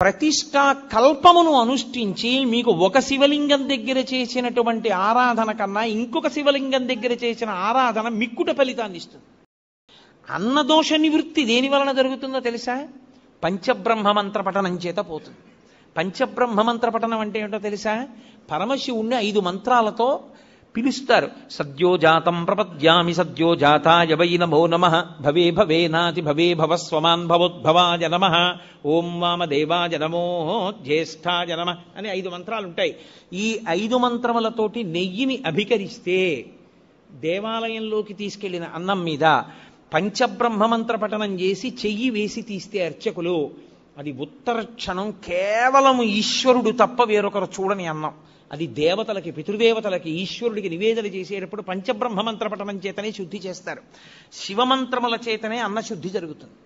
ప్రతిష్టా కల్పమును అనుష్ఠించి మీకు ఒక శివలింగం దగ్గర చేసినటువంటి ఆరాధన కన్నా ఇంకొక శివలింగం దగ్గర చేసిన ఆరాధన మిక్కుట ఫలితాన్ని ఇస్తుంది. అన్నదోష నివృత్తి దేని వలన జరుగుతుందో తెలుసా? పంచబ్రహ్మ మంత్ర పఠనం చేత పోతుంది. పంచబ్రహ్మ మంత్ర పఠనం అంటే ఏంటో తెలుసా? పరమశివుణ్ణి 5 మంత్రాలతో పిలుస్తారు. సద్యోజాతం ప్రపద్యామి సద్యోజాతాయ వై నమో నమః భవే భవేనాతి భవే భవస్వమాన్ భవోద్భవాయ నమః ఓం వామదేవాయ నమో జ్యేష్ఠాయ నమః అని 5 మంత్రాలు ఉంటాయి. ఈ 5 మంత్రములతోటి నెయ్యిని అభికరిస్తే దేవాలయంలోకి తీసుకెళ్లిన అన్నం మీద పంచబ్రహ్మ మంత్ర పఠనం చేసి చెయ్యి వేసి తీస్తే అర్చకులు, అది ఉత్తర క్షణం కేవలం ఈశ్వరుడు తప్ప వేరొకరు చూడని అన్నం. అది దేవతలకి, పితృదేవతలకి, ఈశ్వరుడికి నివేదన చేసేటప్పుడు పంచబ్రహ్మ మంత్ర పఠనం చేతనే శుద్ధి చేస్తారు. శివమంత్రముల చేతనే అన్నశుద్ధి జరుగుతుంది.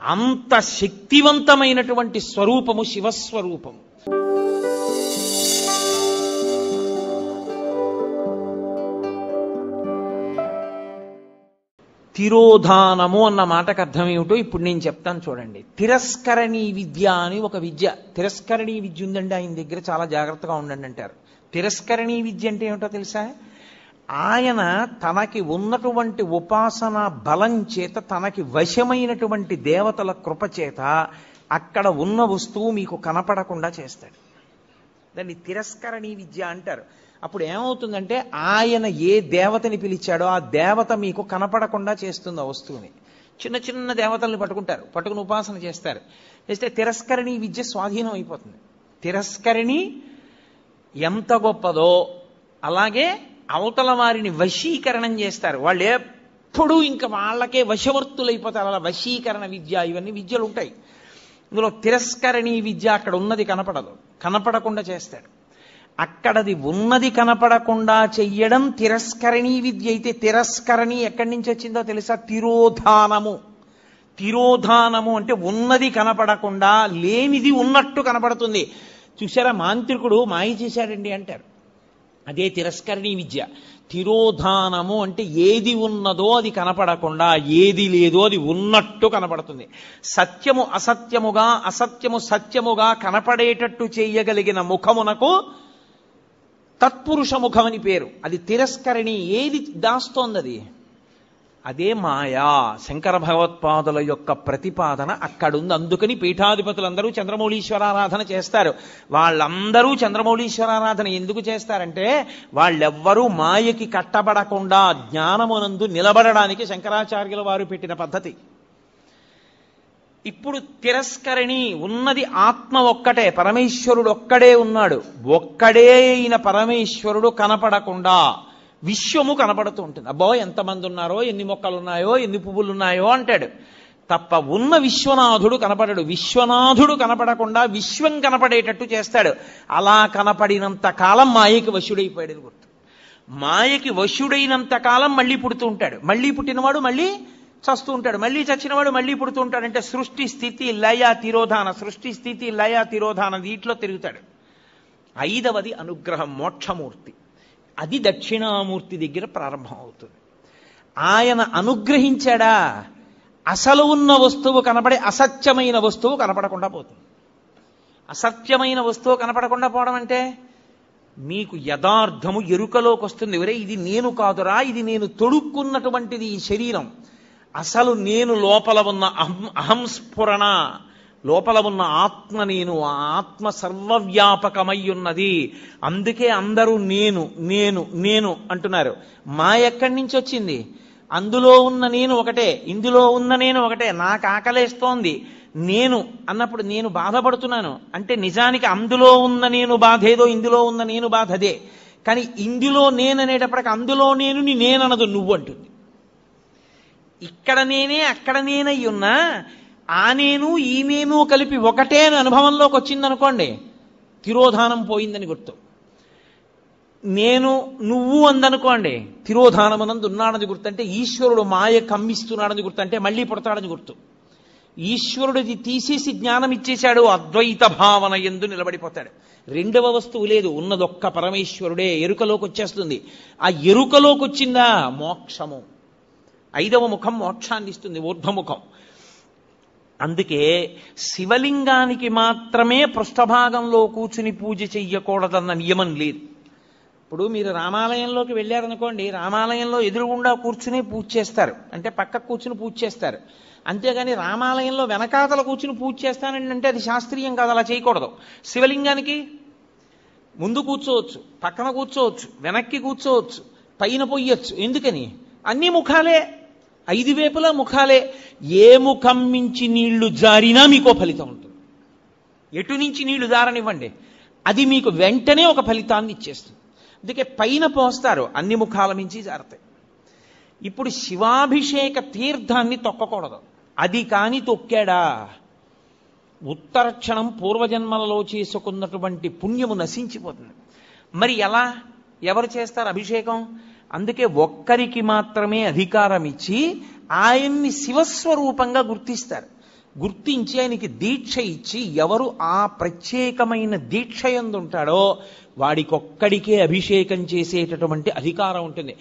అంత శక్తివంతమైనటువంటి స్వరూపము శివస్వరూపము. తిరోధానము అన్న మాటకు అర్థం ఏమిటో ఇప్పుడు నేను చెప్తాను చూడండి. తిరస్కరణీ విద్య అని ఒక విద్య. తిరస్కరణీ విద్య ఉందండి ఆయన దగ్గర, చాలా జాగ్రత్తగా ఉండండి అంటారు. తిరస్కరణీ విద్య అంటే ఏమిటో తెలుసా? ఆయన తనకి ఉన్నటువంటి ఉపాసన బలం చేత, తనకి వశమైనటువంటి దేవతల కృప చేత అక్కడ ఉన్న వస్తువు మీకు కనపడకుండా చేస్తాడు. దాన్ని తిరస్కరణీ విద్య అంటారు. అప్పుడు ఏమవుతుందంటే ఆయన ఏ దేవతని పిలిచాడో ఆ దేవత మీకు కనపడకుండా చేస్తుంది ఆ వస్తువుని. చిన్న చిన్న దేవతల్ని పట్టుకుని ఉపాసన చేస్తారు. చేస్తే తిరస్కరణీ విద్య స్వాధీనం అయిపోతుంది. తిరస్కరణి ఎంత గొప్పదో అలాగే అవతల వారిని వశీకరణం చేస్తారు. వాళ్ళు ఎప్పుడూ ఇంకా వాళ్ళకే వశవర్తులైపోతారు. అలా వశీకరణ విద్య, ఇవన్నీ విద్యలు ఉంటాయి. ఇందులో తిరస్కరణీ విద్య అక్కడ ఉన్నది కనపడదు, కనపడకుండా చేస్తాడు. అక్కడది ఉన్నది కనపడకుండా చెయ్యడం తిరస్కరణీ విద్య అయితే, తిరస్కరణి ఎక్కడి నుంచి వచ్చిందో తెలుసా? తిరోధానము. తిరోధానము అంటే ఉన్నది కనపడకుండా లేనిది ఉన్నట్టు కనపడుతుంది. చూసారా, మాంత్రికుడు మాయ చేశాడండి అంటారు. అదే తిరస్కరణీ విద్య. తిరోధానము అంటే ఏది ఉన్నదో అది కనపడకుండా, ఏది లేదో అది ఉన్నట్టు కనపడుతుంది. సత్యము అసత్యముగా, అసత్యము సత్యముగా కనపడేటట్టు చేయగలిగిన ముఖమునకు తత్పురుష ముఖం అని పేరు. అది తిరస్కరణి. ఏది దాస్తోంది అది? అదే మాయా. శంకర భగవత్పాదుల యొక్క ప్రతిపాదన అక్కడుంది. అందుకని పీఠాధిపతులందరూ చంద్రమౌళీశ్వరారాధన చేస్తారు. వాళ్ళందరూ చంద్రమౌళీశ్వరారాధన ఎందుకు చేస్తారంటే వాళ్ళెవ్వరూ మాయకి కట్టబడకుండా జ్ఞానమునందు నిలబడడానికి శంకరాచార్యుల వారు పెట్టిన పద్ధతి. ఇప్పుడు తిరస్కరణి ఉన్నది ఆత్మ ఒక్కటే, పరమేశ్వరుడు ఒక్కడే ఉన్నాడు. ఒక్కడే అయిన పరమేశ్వరుడు కనపడకుండా విశ్వము కనపడుతూ ఉంటుంది. అబ్బో ఎంతమంది ఉన్నారో, ఎన్ని మొక్కలున్నాయో, ఎన్ని పువ్వులున్నాయో అంటాడు తప్ప ఉన్న విశ్వనాథుడు కనపడడు. విశ్వనాథుడు కనపడకుండా విశ్వం కనపడేటట్టు చేస్తాడు. అలా కనపడినంత కాలం మాయకి వశుడైపోయాడు గుర్తు. మాయకి వశుడైనంత కాలం మళ్ళీ పుడుతూ ఉంటాడు. మళ్ళీ పుట్టినవాడు మళ్ళీ చస్తూ ఉంటాడు. మళ్ళీ చచ్చినవాడు మళ్ళీ పుడుతూ ఉంటాడు. అంటే సృష్టి స్థితి లయ తిరోధాన, సృష్టి స్థితి లయ తిరోధాన, వీటిలో తిరుగుతాడు. 5వది అనుగ్రహం, మోక్షమూర్తి. అది దక్షిణామూర్తి దగ్గర ప్రారంభం అవుతుంది. ఆయన అనుగ్రహించాడా అసలు ఉన్న వస్తువు కనపడే అసత్యమైన వస్తువు కనపడకుండా పోతుంది. అసత్యమైన వస్తువు కనపడకుండా పోవడం అంటే మీకు యథార్థము ఎరుకలోకి వస్తుంది. ఒరే ఇది నేను కాదురా, ఇది నేను తొడుక్కున్నటువంటిది ఈ శరీరం. అసలు నేను లోపల ఉన్న అహంస్ఫురణ, లోపల ఉన్న ఆత్మ నేను, ఆ ఆత్మ సర్వవ్యాపకమై ఉన్నది. అందుకే అందరూ నేను నేను నేను అంటున్నారు. మా ఎక్కడి నుంచి వచ్చింది? అందులో ఉన్న నేను ఒకటే, ఇందులో ఉన్న నేను ఒకటే. నాకు ఆకలేస్తోంది నేను అన్నప్పుడు నేను బాధపడుతున్నాను అంటే నిజానికి అందులో ఉన్న నేను బాధేదో, ఇందులో ఉన్న నేను బాధ అదే. కానీ ఇందులో నేను అనేటప్పటికి అందులో నేను నేననదు, నువ్వు అంటుంది. ఇక్కడ నేనే అక్కడ నేనై ఉన్నా ఆ నేను ఈ నేను కలిపి ఒకటే అని అనుభవంలోకి వచ్చిందనుకోండి, తిరోధానం పోయిందని గుర్తు. నేను నువ్వు అందనుకోండి, తిరోధానమునందు ఉన్నాడని గుర్తు. అంటే ఈశ్వరుడు మాయ కమ్మిస్తున్నాడని గుర్తు. అంటే మళ్ళీ పుడతాడని గుర్తు. ఈశ్వరుడిది తీసేసి జ్ఞానం ఇచ్చేశాడు, అద్వైత భావన యందు నిలబడిపోతాడు. రెండవ వస్తువు లేదు, ఉన్నదొక్క పరమేశ్వరుడే. ఎరుకలోకి వచ్చేస్తుంది. ఆ ఎరుకలోకి వచ్చిందా మోక్షము. 5వ ముఖం మోక్షాన్ని ఇస్తుంది, ఊర్ధ్వముఖం. అందుకే శివలింగానికి మాత్రమే పృష్ఠభాగంలో కూర్చుని పూజ చెయ్యకూడదన్న నియమం లేదు. ఇప్పుడు మీరు రామాలయంలోకి వెళ్ళారనుకోండి, రామాలయంలో ఎదురుగుండా కూర్చుని పూజ చేస్తారు, అంటే పక్కకు కూర్చుని పూజ చేస్తారు. అంతేగాని రామాలయంలో వెనకాతల కూర్చుని పూజ చేస్తానండి అంటే అది శాస్త్రీయం కాదు, అలా చేయకూడదు. శివలింగానికి ముందు కూర్చోవచ్చు, పక్కన కూర్చోవచ్చు, వెనక్కి కూర్చోవచ్చు, పైన పొయ్యొచ్చు. ఎందుకని? అన్ని ముఖాలే, 5 వైపులా ముఖాలే. ఏ ముఖం నుంచి నీళ్లు జారినా మీకో ఫలితం ఉంటుంది. ఎటు నుంచి నీళ్లు జారనివ్వండి, అది మీకు వెంటనే ఒక ఫలితాన్ని ఇచ్చేస్తుంది. అందుకే పైన పోస్తారు, అన్ని ముఖాల నుంచి జారుతాయి. ఇప్పుడు శివాభిషేక తీర్థాన్ని తొక్కకూడదు. అది కాని తొక్కాడా ఉత్తర క్షణం పూర్వజన్మలలో చేసుకున్నటువంటి పుణ్యము నశించిపోతుంది. మరి ఎలా, ఎవరు చేస్తారు అభిషేకం? అందుకే ఒక్కరికి మాత్రమే అధికారం ఇచ్చి ఆయన్ని శివస్వరూపంగా గుర్తిస్తారు. గుర్తించి ఆయనకి దీక్ష ఇచ్చి ఎవరు ఆ ప్రత్యేకమైన దీక్ష యందు ఉంటాడో వాడికొక్కడికే అభిషేకం చేసేటటువంటి అధికారం ఉంటుంది.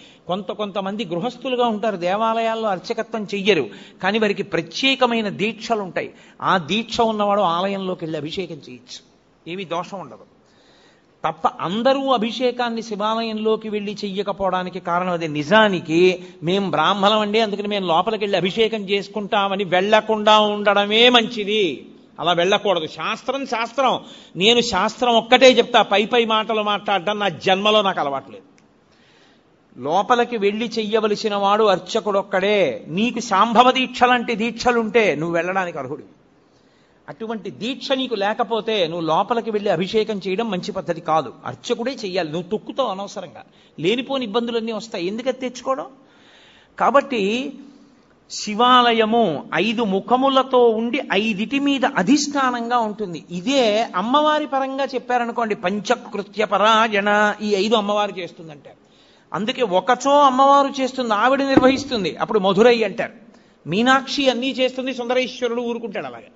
కొంతమంది గృహస్థులుగా ఉంటారు, దేవాలయాల్లో అర్చకత్వం చెయ్యరు, కానీ వారికి ప్రత్యేకమైన దీక్షలు ఉంటాయి. ఆ దీక్ష ఉన్నవాడు ఆలయంలోకి వెళ్ళి అభిషేకం చేయొచ్చు, ఏమీ దోషం ఉండదు. తప్ప అందరూ అభిషేకాన్ని శివాలయంలోకి వెళ్ళి చెయ్యకపోవడానికి కారణం అదే. నిజానికి మేం బ్రాహ్మణం అండి, అందుకని మేము లోపలికి వెళ్ళి అభిషేకం చేసుకుంటామని వెళ్లకుండా ఉండడమే మంచిది. అలా వెళ్ళకూడదు. శాస్త్రం. నేను శాస్త్రం ఒక్కటే చెప్తా, పై మాటలు మాట్లాడడం నా జన్మలో నాకు అలవాట్లేదు. లోపలికి వెళ్ళి చెయ్యవలసిన వాడు అర్చకుడొక్కడే. నీకు శాంభవ దీక్ష లాంటి దీక్షలుంటే నువ్వు వెళ్ళడానికి అర్హుడివి. అటువంటి దీక్ష నీకు లేకపోతే నువ్వు లోపలికి వెళ్ళి అభిషేకం చేయడం మంచి పద్ధతి కాదు. అర్చకుడే చెయ్యాలి. నువ్వు తొక్కుతావు అనవసరంగా, లేనిపోని ఇబ్బందులన్నీ వస్తాయి. ఎందుకది తెచ్చుకోవడం? కాబట్టి శివాలయము 5 ముఖములతో ఉండి 5 మీద అధిష్టానంగా ఉంటుంది. ఇదే అమ్మవారి పరంగా చెప్పారనుకోండి, పంచకృత్య పరాయణ, ఈ 5 అమ్మవారు చేస్తుందంటారు. అందుకే ఒకచో అమ్మవారు చేస్తుంది, ఆవిడ నిర్వహిస్తుంది, అప్పుడు మధురై అంటారు. మీనాక్షి అన్నీ చేస్తుంది, సుందరేశ్వరుడు ఊరుకుంటాడు. అలాగే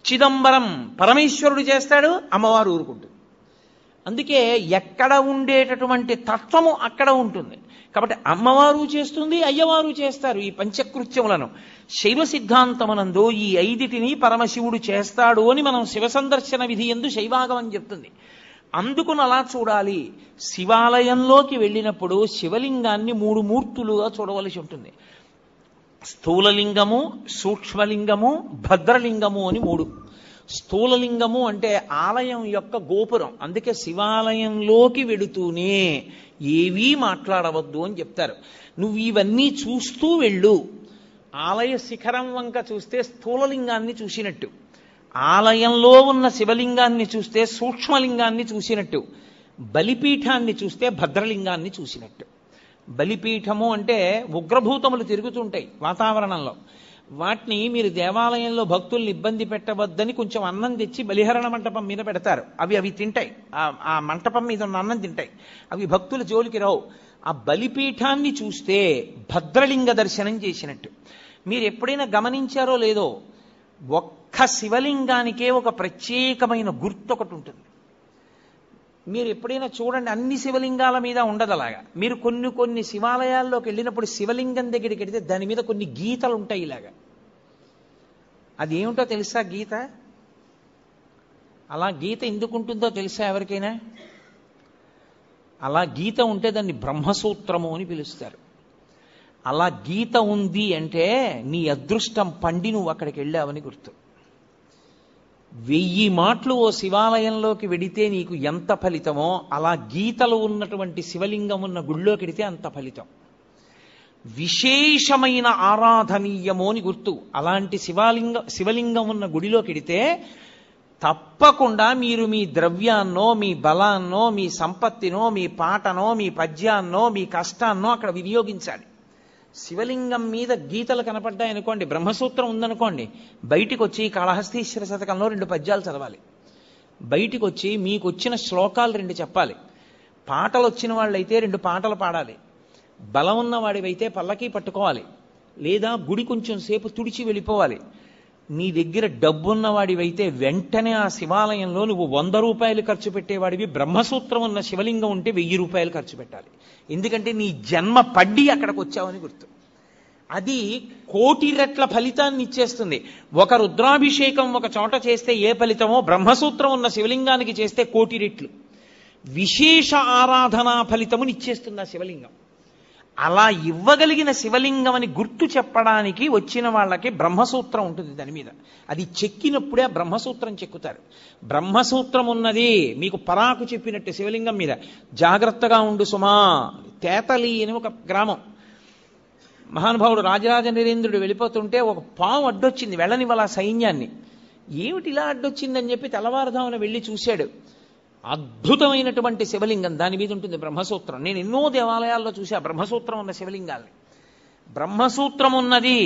చిదంబరం పరమేశ్వరుడు చేస్తాడు, అమ్మవారు ఊరుకుంటుంది. అందుకే ఎక్కడ ఉండేటటువంటి తత్వము అక్కడ ఉంటుంది. కాబట్టి అమ్మవారు చేస్తుంది, అయ్యవారు చేస్తారు ఈ పంచకృత్యములను. శైవ సిద్ధాంతమునందు ఈ 5 పరమశివుడు చేస్తాడు అని మనం శివ సందర్శన విధి యందు శైవాగమని చెప్తుంది. అందుకుని అలా చూడాలి. శివాలయంలోకి వెళ్ళినప్పుడు శివలింగాన్ని 3 మూర్తులుగా చూడవలసి ఉంటుంది. స్థూలలింగము, సూక్ష్మలింగము, భద్రలింగము అని 3. స్థూలలింగము అంటే ఆలయం యొక్క గోపురం. అందుకే శివాలయంలోకి వెడుతూనే ఏవీ మాట్లాడవద్దు అని చెప్తారు. నువ్వు ఇవన్నీ చూస్తూ వెళ్ళు. ఆలయ శిఖరం వంక చూస్తే స్థూలలింగాన్ని చూసినట్టు, ఆలయంలో ఉన్న శివలింగాన్ని చూస్తే సూక్ష్మలింగాన్ని చూసినట్టు, బలిపీఠాన్ని చూస్తే భద్రలింగాన్ని చూసినట్టు. బలిపీఠము అంటే ఉగ్రభూతములు తిరుగుతుంటాయి వాతావరణంలో. వాటిని మీరు దేవాలయంలో భక్తుల్ని ఇబ్బంది పెట్టవద్దని కొంచెం అన్నం తెచ్చి బలిహరణ మంటపం మీద పెడతారు. అవి తింటాయి, ఆ మంటపం మీద ఉన్న అన్నం తింటాయి. అవి భక్తుల జోలికి రావు. ఆ బలిపీఠాన్ని చూస్తే భద్రలింగ దర్శనం చేసినట్టు. మీరు ఎప్పుడైనా గమనించారో లేదో, ఒక్క శివలింగానికే ఒక ప్రత్యేకమైన గుర్తు ఒకటి ఉంటుంది. మీరు ఎప్పుడైనా చూడండి, అన్ని శివలింగాల మీద ఉండదు అలాగా. మీరు కొన్ని శివాలయాల్లోకి వెళ్ళినప్పుడు శివలింగం దగ్గరికి వెళితే దాని మీద కొన్ని గీతలు ఉంటాయి ఇలాగా. అది ఏమిటో తెలుసా గీత? అలా గీత ఎందుకు ఉంటుందో తెలుసా ఎవరికైనా? అలా గీత ఉంటే దాన్ని బ్రహ్మసూత్రము అని పిలుస్తారు. అలా గీత ఉంది అంటే నీ అదృష్టం పండి నువ్వు అక్కడికి వెళ్ళావని గుర్తు. 1000 మాటలు ఓ శివాలయంలోకి వెడితే నీకు ఎంత ఫలితమో, అలా గీతలు ఉన్నటువంటి శివలింగం ఉన్న గుళ్ళోకి వెడితే అంత ఫలితం. విశేషమైన ఆరాధనీయము అని గుర్తు. అలాంటి శివలింగం ఉన్న గుడిలోకి వెడితే తప్పకుండా మీరు మీ ద్రవ్యాన్నో, మీ బలాన్నో, మీ సంపత్తినో, మీ పాటనో, మీ పద్యాన్నో, మీ కష్టాన్నో అక్కడ వినియోగించాలి. శివలింగం మీద గీతలు కనపడ్డాయనుకోండి, బ్రహ్మసూత్రం ఉందనుకోండి, బయటికి వచ్చి కాళహస్తీశ్వర శతకంలో 2 పద్యాలు చదవాలి. బయటికి వచ్చి మీకు వచ్చిన శ్లోకాలు 2 చెప్పాలి. పాటలు వచ్చిన వాళ్ళైతే 2 పాటలు పాడాలి. బలం ఉన్నవాడివైతే పల్లకి పట్టుకోవాలి, లేదా గుడి కొంచెం సేపు తుడిచి వెళ్ళిపోవాలి. నీ దగ్గర డబ్బున్నవాడివైతే వెంటనే ఆ శివాలయంలో నువ్వు 100 రూపాయలు ఖర్చు పెట్టేవాడివి, బ్రహ్మసూత్రం ఉన్న శివలింగం ఉంటే 1000 రూపాయలు ఖర్చు పెట్టాలి. ఎందుకంటే నీ జన్మ పడ్డి అక్కడికి వచ్చావని గుర్తు. అది కోటి రెట్ల ఫలితాన్ని ఇచ్చేస్తుంది. ఒక రుద్రాభిషేకం ఒక చోట చేస్తే ఏ ఫలితమో బ్రహ్మసూత్రం ఉన్న శివలింగానికి చేస్తే కోటి రెట్లు విశేష ఆరాధనా ఫలితముని ఇచ్చేస్తుంది ఆ శివలింగం. అలా ఇవ్వగలిగిన శివలింగం అని గుర్తు చెప్పడానికి వచ్చిన వాళ్ళకి బ్రహ్మసూత్రం ఉంటుంది దాని మీద. అది చెక్కినప్పుడే ఆ బ్రహ్మసూత్రం చెక్కుతారు. బ్రహ్మసూత్రం ఉన్నది మీకు పరాకు చెప్పినట్టు శివలింగం మీద. జాగ్రత్తగా ఉండు సుమా. తేతలి అని ఒక గ్రామం. మహానుభావుడు రాజరాజ నరేంద్రుడు వెళ్ళిపోతుంటే ఒక పాము అడ్డొచ్చింది, వెళ్ళనివ్వాల సైన్యాన్ని. ఏమిటి ఇలా అడ్డొచ్చిందని చెప్పి తెల్లవారుధామున వెళ్ళి చూశాడు. అద్భుతమైనటువంటి శివలింగం, దాని మీద ఉంటుంది బ్రహ్మసూత్రం. నేను ఎన్నో దేవాలయాల్లో చూసా బ్రహ్మసూత్రం ఉన్న శివలింగాల్ని. బ్రహ్మసూత్రం ఉన్నది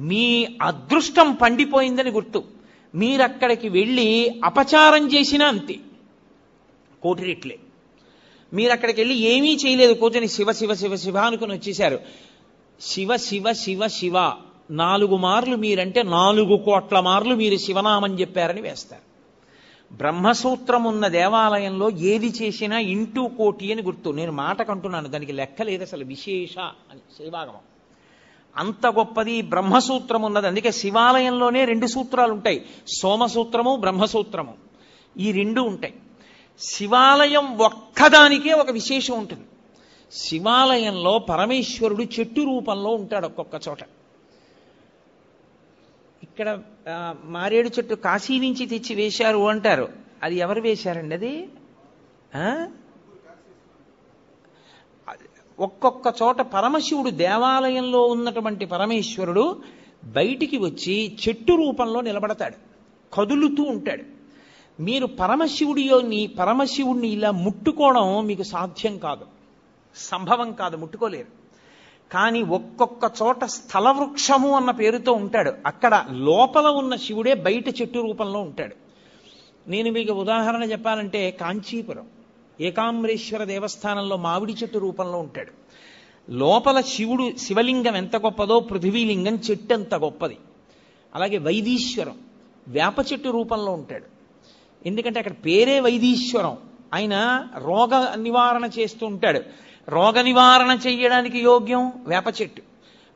మీ అదృష్టం పండిపోయిందని గుర్తు. మీరక్కడికి వెళ్ళి అపచారం చేసినా అంతే, కోటి రెట్లే. మీరక్కడికి వెళ్ళి ఏమీ చేయలేదు, కూర్చొని శివ శివ శివ శివ అనుకుని వచ్చేశారు. శివ శివ శివ శివ 4 మార్లు మీరంటే 4 కోట్ల మార్లు మీరు శివనామం చెప్పారని వేస్తారు. బ్రహ్మసూత్రం ఉన్న దేవాలయంలో ఏది చేసినా ఇంటూ కోటి అని గుర్తు. నేను మాటకంటున్నాను, దానికి లెక్క లేదు అసలు. విశేష అని శైవాగమం అంత గొప్పది బ్రహ్మసూత్రం ఉన్నది. అందుకే శివాలయంలోనే 2 సూత్రాలు ఉంటాయి, సోమసూత్రము బ్రహ్మసూత్రము. ఈ 2 ఉంటాయి. శివాలయం ఒక్కదానికే ఒక విశేషం ఉంటుంది. శివాలయంలో పరమేశ్వరుడు చెట్టు రూపంలో ఉంటాడు ఒక్కొక్క చోట. ఇక్కడ మారేడు చెట్టు కాశీ నుంచి తెచ్చి వేశారు అంటారు. అది ఎవరు వేశారండి? అది ఒక్కొక్క చోట పరమశివుడు దేవాలయంలో ఉన్నటువంటి పరమేశ్వరుడు బయటికి వచ్చి చెట్టు రూపంలో నిలబడతాడు, కదులుతూ ఉంటాడు. మీరు పరమశివుడిని ఇలా ముట్టుకోవడం మీకు సాధ్యం కాదు, సంభవం కాదు, ముట్టుకోలేరు. కానీ ఒక్కొక్క చోట స్థల వృక్షము అన్న పేరుతో ఉంటాడు. అక్కడ లోపల ఉన్న శివుడే బయట చెట్టు రూపంలో ఉంటాడు. నేను మీకు ఉదాహరణ చెప్పాలంటే కాంచీపురం ఏకాంబరేశ్వర దేవస్థానంలో మామిడి చెట్టు రూపంలో ఉంటాడు. లోపల శివలింగం ఎంత గొప్పదో పృథివీలింగం చెట్టు ఎంత గొప్పది. అలాగే వైదీశ్వరం వేప చెట్టు రూపంలో ఉంటాడు. ఎందుకంటే అక్కడ పేరే వైదీశ్వరం. ఆయన రోగ నివారణ చేస్తూ ఉంటాడు. రోగ నివారణ చెయ్యడానికి యోగ్యం వేప చెట్టు.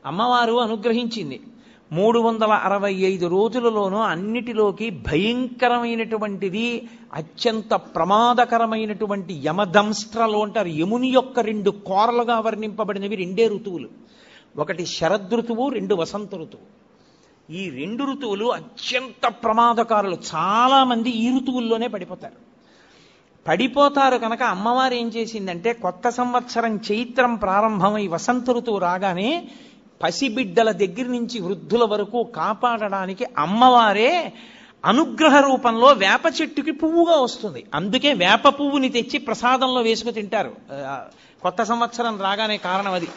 అమ్మవారు అనుగ్రహించింది. 365 రోజులలోనూ అన్నిటిలోకి భయంకరమైనటువంటిది, అత్యంత ప్రమాదకరమైనటువంటి యమదంస్ట్రలు అంటారు. యముని యొక్క 2 కోరలుగా వర్ణింపబడినవి 2 ఋతువులు. ఒకటి శరదృతువు, 2 వసంత ఋతువు. ఈ 2 ఋతువులు అత్యంత ప్రమాదకారులు. చాలా మంది ఈ ఋతువుల్లోనే పడిపోతారు కనుక అమ్మవారు ఏం చేసిందంటే కొత్త సంవత్సరం చైత్రం ప్రారంభమై వసంత ఋతువు రాగానే పసిబిడ్డల దగ్గర నుంచి వృద్ధుల వరకు కాపాడడానికి అమ్మవారే అనుగ్రహ రూపంలో వేప చెట్టుకి పువ్వుగా వస్తుంది. అందుకే వేప పువ్వుని తెచ్చి ప్రసాదంలో వేసుకు తింటారు కొత్త సంవత్సరం రాగానే. కారణం అది.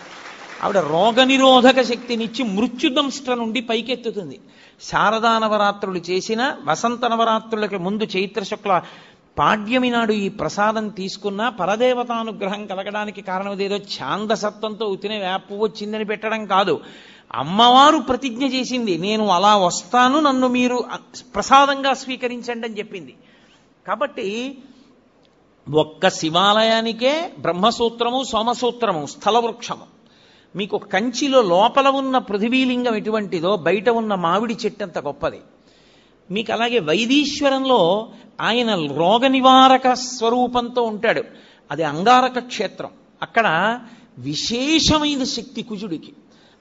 ఆవిడ రోగనిరోధక శక్తినిచ్చి మృత్యుదంష్ట నుండి పైకెత్తుతుంది. శారదా నవరాత్రులు చేసిన వసంత నవరాత్రులకి ముందు చైత్ర శుక్ల పాడ్యమి నాడు ఈ ప్రసాదం తీసుకున్నా పరదేవతానుగ్రహం కలగడానికి కారణం ఏదో ఛాందసత్వంతో ఉతినే వేపు వచ్చిందని పెట్టడం కాదు. అమ్మవారు ప్రతిజ్ఞ చేసింది, నేను అలా వస్తాను, నన్ను మీరు ప్రసాదంగా స్వీకరించండి అని చెప్పింది. కాబట్టి ఒక్క శివాలయానికే బ్రహ్మసూత్రము, సోమసూత్రము, స్థలవృక్షము. మీకు కంచిలో లోపల ఉన్న పృథివీలింగం ఎటువంటిదో బయట ఉన్న మామిడి చెట్టు అంత గొప్పది. మీకు అలాగే వైదీశ్వరంలో ఆయన రోగ నివారక స్వరూపంతో ఉంటాడు. అది అంగారక క్షేత్రం. అక్కడ విశేషమైన శక్తి కుజుడికి.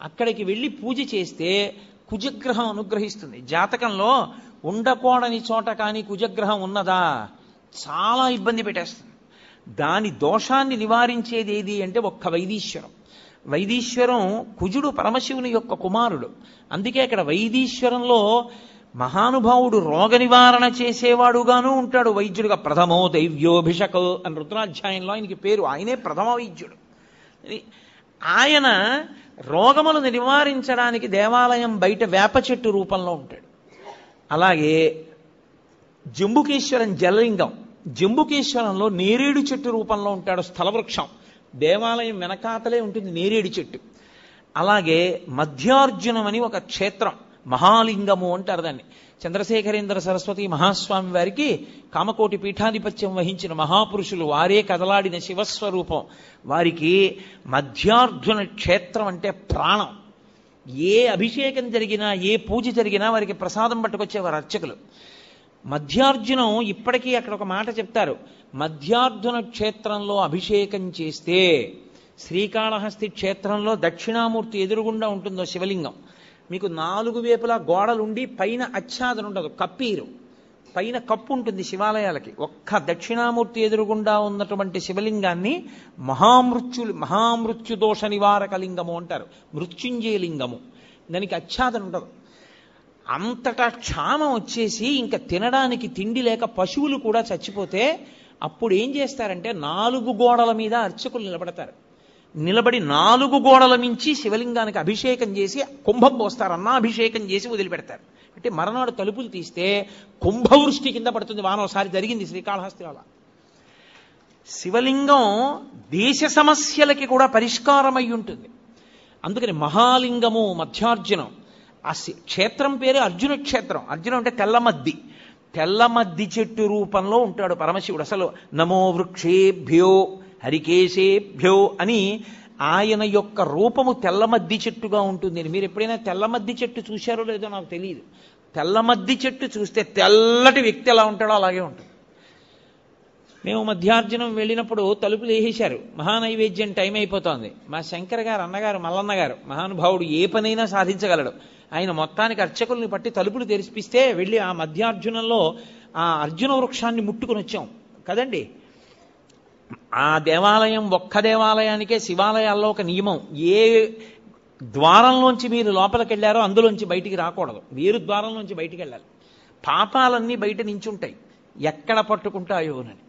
అక్కడికి వెళ్ళి పూజ చేస్తే కుజగ్రహం అనుగ్రహిస్తుంది. జాతకంలో ఉండకూడని చోట కానీ కుజగ్రహం ఉన్నదా చాలా ఇబ్బంది పెట్టేస్తుంది. దాని దోషాన్ని నివారించేది ఏది అంటే ఒక్క వైదీశ్వరం. వైదీశ్వరం కుజుడు పరమశివుని యొక్క కుమారుడు. అందుకే అక్కడ వైదీశ్వరంలో మహానుభావుడు రోగ నివారణ చేసేవాడుగాను ఉంటాడు, వైద్యుడుగా. ప్రథమో దైవ్యోభిషక్ అని రుద్రాధ్యాయంలో ఆయనకి పేరు. ఆయనే ప్రథమ వైద్యుడు. ఆయన రోగములను నివారించడానికి దేవాలయం బయట వేప చెట్టు రూపంలో ఉంటాడు. అలాగే జంబుకేశ్వరం జలలింగం, జంబుకేశ్వరంలో నేరేడు చెట్టు రూపంలో ఉంటాడు, స్థలవృక్షం. దేవాలయం వెనకాతలే ఉంటుంది నేరేడు చెట్టు. అలాగే మధ్యార్జునం అని ఒక క్షేత్రం, మహాలింగము అంటారు దాన్ని. చంద్రశేఖరేంద్ర సరస్వతి మహాస్వామి వారికి కామకోటి పీఠాధిపత్యం వహించిన మహాపురుషులు, వారే కదలాడిన శివస్వరూపం. వారికి మధ్యార్జున క్షేత్రం అంటే ప్రాణం. ఏ అభిషేకం జరిగినా ఏ పూజ జరిగినా వారికి ప్రసాదం పట్టుకొచ్చేవారు అర్చకులు. మధ్యార్జునం ఇప్పటికీ అక్కడ ఒక మాట చెప్తారు, మధ్యార్జున క్షేత్రంలో అభిషేకం చేస్తే శ్రీకాళహస్తి క్షేత్రంలో దక్షిణామూర్తి ఎదురుగుండా ఉంటుందో శివలింగం, మీకు 4 వైపులా గోడలుండి పైన ఆచ్ఛాదన ఉండదు, కప్పీరు, పైన కప్పు ఉంటుంది శివాలయాలకి. ఒక్క దక్షిణామూర్తి ఎదురుగుండా ఉన్నటువంటి శివలింగాన్ని మహామృత్యు దోష నివారక లింగము అంటారు, మృత్యుంజయ లింగము. దానికి ఆచ్ఛాదన ఉండదు. అంతటా క్షామం వచ్చేసి ఇంకా తినడానికి తిండి లేక పశువులు కూడా చచ్చిపోతే అప్పుడు ఏం చేస్తారంటే 4 గోడల మీద అర్చకులు నిలబడతారు. నిలబడి 4 గోడల మించి శివలింగానికి అభిషేకం చేసి కుంభం పోస్తారు, అన్నాభిషేకం చేసి వదిలిపెడతారు. అంటే మరనాడు తలుపులు తీస్తే కుంభవృష్టి కింద పడుతుంది వాన. ఒకసారి జరిగింది శ్రీకాళహస్తి వల్ల. శివలింగం దేశ సమస్యలకి కూడా పరిష్కారమై ఉంటుంది. అందుకని మహాలింగము మధ్యార్జునం. ఆ క్షేత్రం పేరు అర్జున క్షేత్రం. అర్జునం అంటే తెల్లమద్ది, తెల్లమద్ది చెట్టు రూపంలో ఉంటాడు పరమశివుడు. అసలు నమో వృక్షేభ్యో హరికేశేభ్యో అని ఆయన యొక్క రూపము తెల్లమద్ది చెట్టుగా ఉంటుంది. మీరు ఎప్పుడైనా తెల్లమద్ది చెట్టు చూశారో లేదో నాకు తెలియదు. తెల్లమద్ది చెట్టు చూస్తే తెల్లటి వ్యక్తి ఎలా ఉంటాడో అలాగే ఉంటుంది. మేము మధ్యార్జునం వెళ్ళినప్పుడు తలుపులు వేసేశారు, మహానైవేద్యం టైం అయిపోతోంది. మా శంకర్ గారు అన్నగారు మల్లన్న గారు మహానుభావుడు, ఏ పనైనా సాధించగలడు. ఆయన మొత్తానికి అర్చకుల్ని పట్టి తలుపులు తెరిపిస్తే వెళ్ళి ఆ మధ్యార్జునంలో ఆ అర్జున వృక్షాన్ని ముట్టుకుని వచ్చాం కదండి. ఆ దేవాలయం ఒక్క దేవాలయానికే శివాలయాల్లో ఒక నియమం, ఏ ద్వారంలోంచి మీరు లోపలికి వెళ్ళారో అందులోంచి బయటికి రాకూడదు, వేరు ద్వారంలోంచి బయటికి వెళ్ళాలి. పాపాలన్నీ బయట నించుంటాయి, ఎక్కడ పట్టుకుంటాయోనని,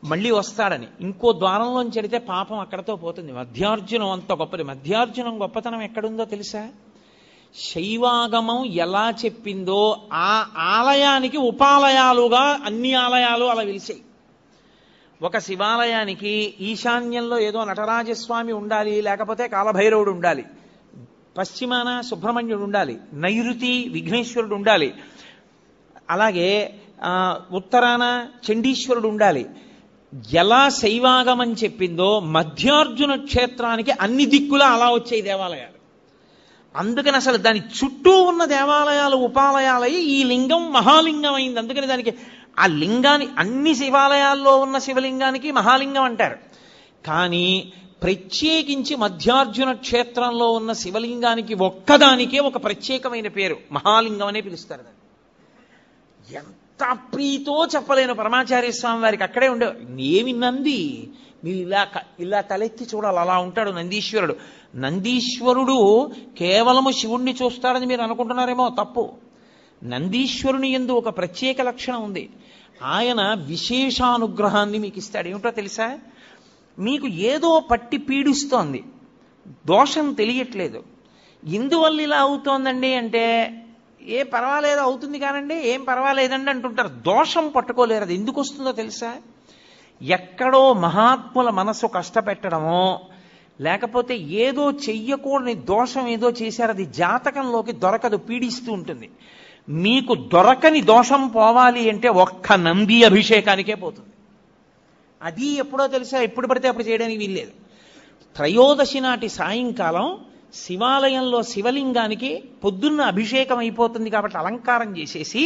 మళ్ళీ వస్తాడని. ఇంకో ద్వారంలోంచి వెడితే పాపం అక్కడతో పోతుంది. మధ్యార్జునం అంత గొప్పది. మధ్యార్జునం గొప్పతనం ఎక్కడుందో తెలుసా? శైవాగమం ఎలా చెప్పిందో ఆ ఆలయానికి ఉపాలయాలుగా అన్ని ఆలయాలు అలా వెలిసాయి. ఒక శివాలయానికి ఈశాన్యంలో ఏదో నటరాజస్వామి ఉండాలి, లేకపోతే కాలభైరవుడు ఉండాలి, పశ్చిమాన సుబ్రహ్మణ్యుడు ఉండాలి, నైరుతి విఘ్నేశ్వరుడు ఉండాలి, అలాగే ఉత్తరాన చండీశ్వరుడు ఉండాలి. ఎలా శైవాగమం చెప్పిందో మధ్యార్జున క్షేత్రానికి అన్ని దిక్కులా అలా వచ్చాయి దేవాలయాలు. అందుకని అసలు దాని చుట్టూ ఉన్న దేవాలయాలు ఉపాలయాలై ఈ లింగం మహాలింగం అయింది. అందుకని దానికి ఆ లింగాన్ని అన్ని శివాలయాల్లో ఉన్న శివలింగానికి మహాలింగం అంటారు. కానీ ప్రత్యేకించి మధ్యార్జున క్షేత్రంలో ఉన్న శివలింగానికి ఒక్కదానికే ఒక ప్రత్యేకమైన పేరు, మహాలింగం అనే పిలుస్తారు. దాన్ని ఎంత ప్రీతో చెప్పలేను పరమాచార్య స్వామి వారికి. అక్కడే ఉండే ఏమి నంది, మీరు ఇలా తలెత్తి చూడాలి, అలా ఉంటాడు నందీశ్వరుడు. నందీశ్వరుడు కేవలము శివుణ్ణి చూస్తాడని మీరు అనుకుంటున్నారేమో, తప్పు. నందీశ్వరుని యందు ఒక ప్రత్యేక లక్షణం ఉంది. ఆయన విశేషానుగ్రహాన్ని మీకు ఇస్తాడు. ఏమిటో తెలుసా? మీకు ఏదో పట్టి పీడిస్తోంది, దోషం తెలియట్లేదు, ఇందువల్ల ఇలా అవుతోందండి అంటే ఏ పర్వాలేదు అవుతుంది కానండి, ఏం పర్వాలేదండి అంటుంటారు. దోషం పట్టుకోలేరు. అది ఎందుకు వస్తుందో తెలుసా? ఎక్కడో మహాత్ముల మనసు కష్టపెట్టడమో, లేకపోతే ఏదో చెయ్యకూడని దోషం ఏదో చేశారు, అది జాతకంలోకి దొరకదు, పీడిస్తూ ఉంటుంది. మీకు దొరకని దోషం పోవాలి అంటే ఒక్క నంది అభిషేకానికే పోతుంది. అది ఎప్పుడో తెలుసా? ఎప్పుడు పడితే అప్పుడు చేయడానికి వీల్లేదు. త్రయోదశి నాటి సాయంకాలం శివాలయంలో శివలింగానికి పొద్దున్న అభిషేకం అయిపోతుంది కాబట్టి అలంకారం చేసేసి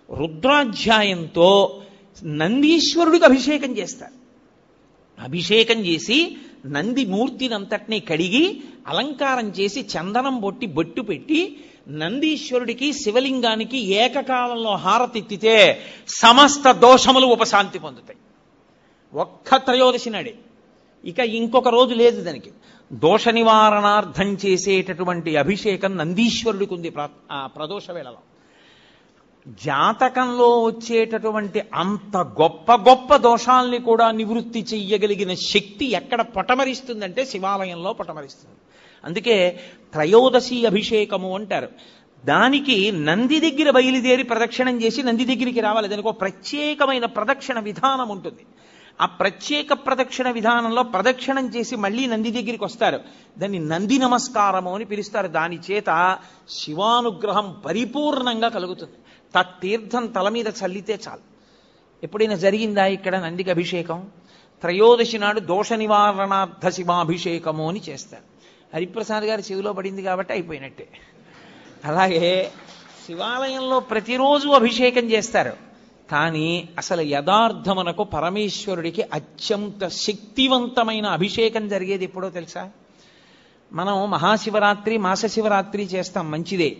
రుద్రాధ్యాయంతో నందీశ్వరుడికి అభిషేకం చేస్తారు. అభిషేకం చేసి నంది మూర్తినంతటినీ కడిగి అలంకారం చేసి చందనం బొట్టి బొట్టు పెట్టి నందీశ్వరుడికి శివలింగానికి ఏకకాలంలో హారతిత్తితే సమస్త దోషములు ఉపశాంతి పొందుతాయి. ఒక్క త్రయోదశి నాడే. ఇక ఇంకొక రోజు లేదు దానికి. దోష నివారణార్థం చేసేటటువంటి అభిషేకం నందీశ్వరుడికి ఉంది ప్రదోష వేళలో. జాతకంలో వచ్చేటటువంటి అంత గొప్ప గొప్ప దోషాల్ని కూడా నివృత్తి చెయ్యగలిగిన శక్తి ఎక్కడ పటమరిస్తుందంటే శివాలయంలో పటమరిస్తుంది. అందుకే త్రయోదశి అభిషేకము అంటారు. దానికి నంది దగ్గర బయలుదేరి ప్రదక్షిణం చేసి నంది దగ్గరికి రావాలి. దానికి ఒక ప్రత్యేకమైన ప్రదక్షిణ విధానం ఉంటుంది. ఆ ప్రత్యేక ప్రదక్షిణ విధానంలో ప్రదక్షిణం చేసి మళ్ళీ నంది దగ్గరికి వస్తారు. దాన్ని నంది నమస్కారము అని పిలుస్తారు. దాని చేత శివానుగ్రహం పరిపూర్ణంగా కలుగుతుంది. తత్తీర్థం తల మీద చల్లితే చాలు. ఎప్పుడైనా జరిగిందా ఇక్కడ నందికి అభిషేకం? త్రయోదశి నాడు దోష నివారణార్థ శివాభిషేకము అని చేస్తారు. హరిప్రసాద్ గారి చెవిలో పడింది కాబట్టి అయిపోయినట్టే. అలాగే శివాలయంలో ప్రతిరోజు అభిషేకం చేస్తారు. కానీ అసలు యథార్థమునకు పరమేశ్వరుడికి అత్యంత శక్తివంతమైన అభిషేకం జరిగేది ఎప్పుడో తెలుసా? మనం మహాశివరాత్రి మాస శివరాత్రి చేస్తాం, మంచిదే.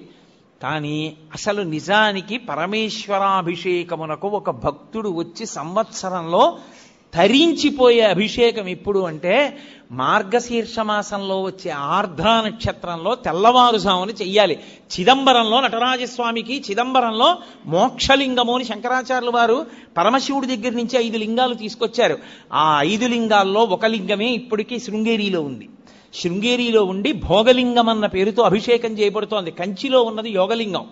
కానీ అసలు నిజానికి పరమేశ్వరాభిషేకమునకు ఒక భక్తుడు వచ్చి సంవత్సరంలో తరించిపోయే అభిషేకం ఎప్పుడు అంటే మార్గశీర్ష మాసంలో వచ్చే ఆర్ద్ర నక్షత్రంలో తెల్లవారుజామున చెయ్యాలి. చిదంబరంలో నటరాజస్వామికి చిదంబరంలో మోక్షలింగము అని శంకరాచార్యులు వారు పరమశివుడి దగ్గర నుంచి 5 లింగాలు తీసుకొచ్చారు. ఆ 5 లింగాల్లో ఒక లింగమే ఇప్పటికీ శృంగేరిలో ఉంది. శృంగేరిలో ఉండి భోగలింగం అన్న పేరుతో అభిషేకం చేయబడుతోంది. కంచిలో ఉన్నది యోగలింగం,